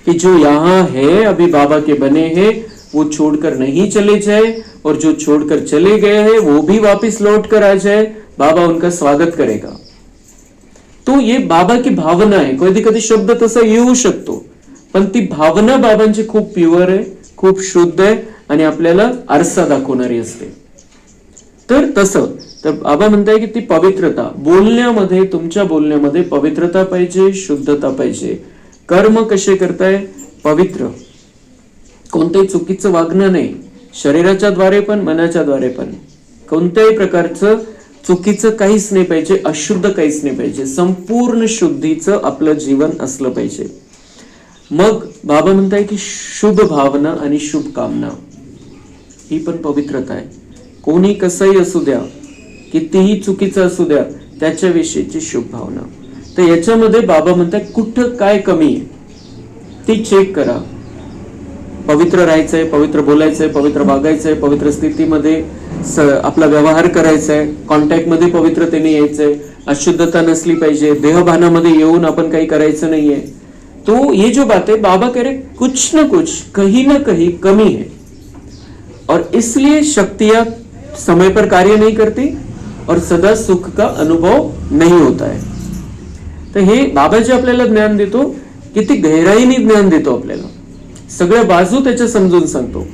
A: कि जो यहाँ है अभी बाबा के बने हैं वो छोड़कर नहीं चले जाए, और जो छोड़कर चले गए हैं वो भी वापस लौट कर आ जाए, बाबा उनका स्वागत करेगा. तो ये बाबा की भावना आहे. कधी कधी शब्द तसा येऊ शकतो, पण ती भावना बाबांची खूप प्युअर आहे, खूप शुद्ध आहे आणि आपल्याला आरसा दाखवणारी असते. तर तसं तर बाबा म्हणताय की ती पवित्रता बोलण्यामध्ये, तुमच्या बोलण्यामध्ये पवित्रता पाहिजे, शुद्धता पाहिजे. कर्म कसे करताय, पवित्र, कोणत्याही चुकीचं वागणं नाही, शरीराच्या द्वारे पण मनाच्या द्वारे पण कोणत्याही प्रकारचं चुकीचं काहीच नाही पाहिजे, अशुद्ध काहीच नाही पाहिजे. संपूर्ण शुद्धीचं आपलं जीवन असलं पाहिजे. मग बाबा म्हणताय की शुभ भावना आणि शुभ कामना ही पण पवित्रता आहे. कोणी कसंही असू द्या, कितीही चुकीचं असू द्या, त्याच्याविषयीची शुभ भावना. तर याच्यामध्ये बाबा म्हणतात कुठं काय कमी आहे ती चेक करा. पवित्र राहायचंय, पवित्र बोलायचंय, पवित्र वागायचंय, पवित्र स्थितीमध्ये आपला व्यवहार करायचा आहे, कॉन्टॅक्ट मध्ये पवित्रतेने यायचंय, अशुद्धता नसली पाहिजे, देहभानामध्ये येऊन आपण काही करायचं नाहीये. तो ये जो बात है बाबा कह रहे कुछ ना कुछ कहीं ना कहीं कमी है, और इसलिए शक्तियां समय पर कार्य नहीं करती और सदा सुख का अनुभव नहीं होता है. तर हे बाबा जे आपल्याला ज्ञान देतो किती गहराईने ज्ञान देतो आपल्याला, सगळ्या बाजू त्याच्या समजून सांगतो.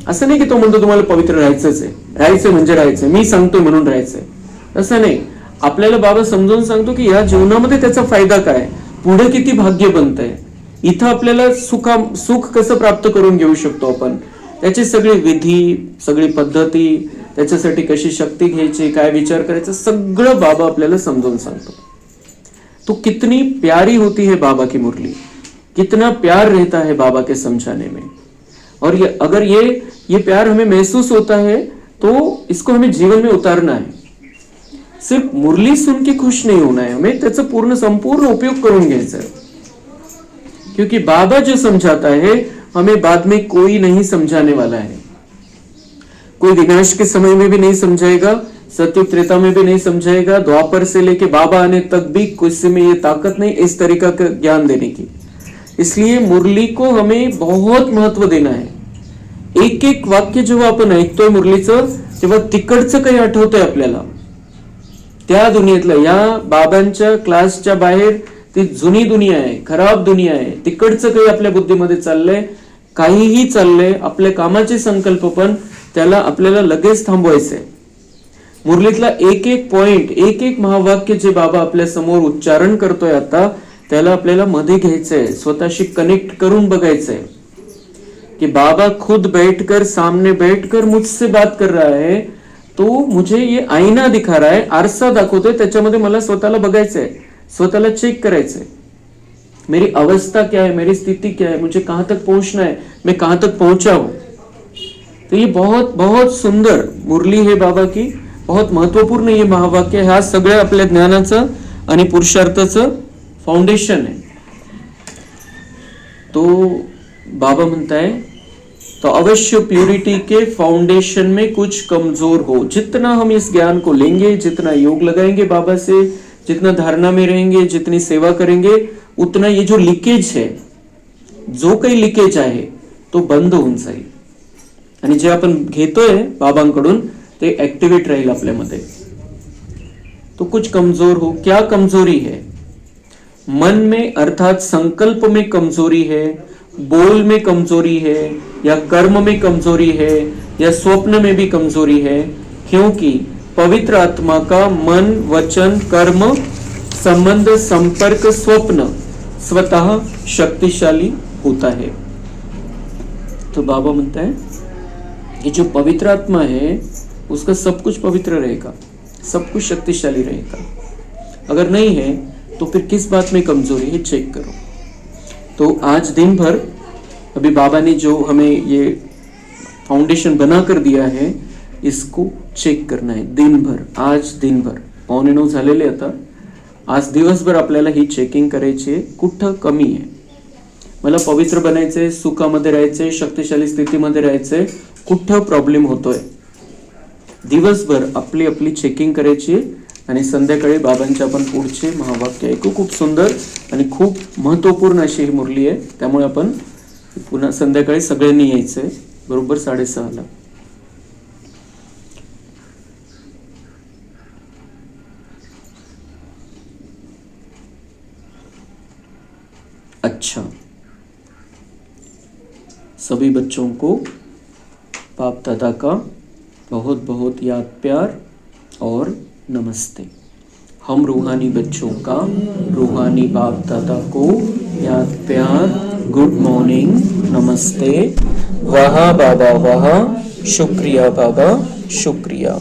A: असं नाही की तो म्हणतो तुम्हाला पवित्र राहायचंच आहे, राहायचं म्हणजे राहायचं, मी सांगतो म्हणून राहायचंय, असं नाही. आपल्याला बाबा समजून सांगतो की या जीवनामध्ये त्याचा फायदा काय, पुढे किती भाग्य बनतंय, इथं आपल्याला सुख कसं प्राप्त करून घेऊ शकतो आपण, त्याची सगळी विधी, सगळी पद्धती, त्याच्यासाठी कशी शक्ती घ्यायची, काय विचार करायचा, सगळं बाबा आपल्याला समजून सांगतो. तो कितनी प्यारी होती है बाबा की मुरली, कितना प्यार रहता है बाबा के समझाने में. और अगर ये प्यार हमें महसूस होता है तो इसको हमें जीवन में उतारना है. सिर्फ मुरली सुन के खुश नहीं होना है, हमें त्याचा संपूर्ण उपयोग करून घ्यायचा है. क्योंकि बाबा जो समझाता है हमें बाद में कोई नहीं समझाने वाला है. कोई विनाश के समय में भी नहीं समझाएगा, सत्युग त्रेता में भी नहीं समझाएगा, द्वापर से लेके बाबा आने तक भी किसी में ये ताकत नहीं इस तरीका का ज्ञान देने की. इसलिए मुरली को हमें बहुत महत्व देना है. एक एक वाक्य जेव्हा आपण ऐकतोय मुरलीचं तेव्हा तिकडचं काही आठवतंय आपल्याला, त्या दुनियेतलं, या बाबांच्या क्लासच्या बाहेर ती जुनी दुनिया आहे, खराब दुनिया आहे, तिकडचं काही आपल्या बुद्धीमध्ये चाललंय, काहीही चाललंय, आपल्या कामाचे संकल्प पण त्याला आपल्याला लगेच थांबवायचंय. मुरलीतला एक एक पॉइंट, एक एक महावाक्य जे बाबा आपल्या समोर उच्चारण करतोय आता, त्याला आपल्याला मध्ये घ्यायचंय, स्वतःशी कनेक्ट करून बघायचंय कि बाबा खुद बैठकर, सामने बैठकर मुझसे बात कर रहा है, तो मुझे ये आईना दिखा रहा है, आरसा दाखवतोय, त्याच्यामध्ये मला स्वतःला बघायचंय, स्वतःला चेक करायचंय, मेरी अवस्था क्या है, मेरी स्थिति क्या है, मुझे कहां तक पहुंचना है, मैं कहां तक पहुंचा हूं. तो ये बहुत बहुत सुंदर मुरली है बाबा की, बहुत महत्वपूर्ण ये महावाक्य, हा सगळ्या आपल्या ज्ञानाचं आणि पुरुषार्थाचं फाउंडेशन है. तो बाबा म्हणता है तो अवश्य प्यूरिटी के फाउंडेशन में कुछ कमजोर हो. जितना हम इस ज्ञान को लेंगे, जितना योग लगाएंगे बाबा से, जितना धारणा में रहेंगे, जितनी सेवा करेंगे, उतना ये जो लीकेज है, जो काही लीकेज आहे तो बंद होऊन जाईल आणि जे आपण घेतोय बाबांकडून ते ऍक्टिव्हेट राहील आपल्यामध्ये. तो कुछ कमजोर हो. क्या कमजोरी है? मन में अर्थात संकल्प में कमजोरी है, बोल में कमजोरी है, या कर्म में कमजोरी है, या स्वप्न में भी कमजोरी है. क्योंकि पवित्र आत्मा का मन, वचन, कर्म, संबंध, संपर्क, स्वप्न स्वतः शक्तिशाली होता है. तो बाबा म्हणता है कि जो पवित्र आत्मा है उसका सब कुछ पवित्र रहेगा, सब कुछ शक्तिशाली रहेगा. अगर नहीं है तो फिर किस बात में कमजोरी है, चेक करो. तो आज दिन भर अभी बाबा ने जो हमें ये फाउंडेशन बना कर दिया है, इसको चेक करना है दिन भर. आज दिन भर 8:45 झालेले आता, आज दिवसभर आपल्याला ही चेकिंग करायची आहे, कुठं कमी आहे, मला पवित्र बनायचंय, सुखामध्ये राहायचंय, शक्तिशाली स्थितीमध्ये राहायचंय, कुठं प्रॉब्लेम होतोय. दिवसभर आपली आपली चेकिंग करायची आणि संध्याकाळी बाबांचे आपण पुढचे महावाक्य ऐकू. खूप सुंदर आणि खूप महत्वपूर्ण अशी ही मुरली आहे. त्यामुळे आपण पुन्हा संध्याकाळी सगळ्यांनी यायचंय बरोबर 6:30ला. अच्छा, सभी बच्चों को बाप दादा का बहुत बहुत याद प्यार और नमस्ते. हम रूहानी बच्चों का रूहानी बाप दादा को याद प्यार, गुड मॉर्निंग, नमस्ते. वाह बाबा वाह, शुक्रिया बाबा, शुक्रिया.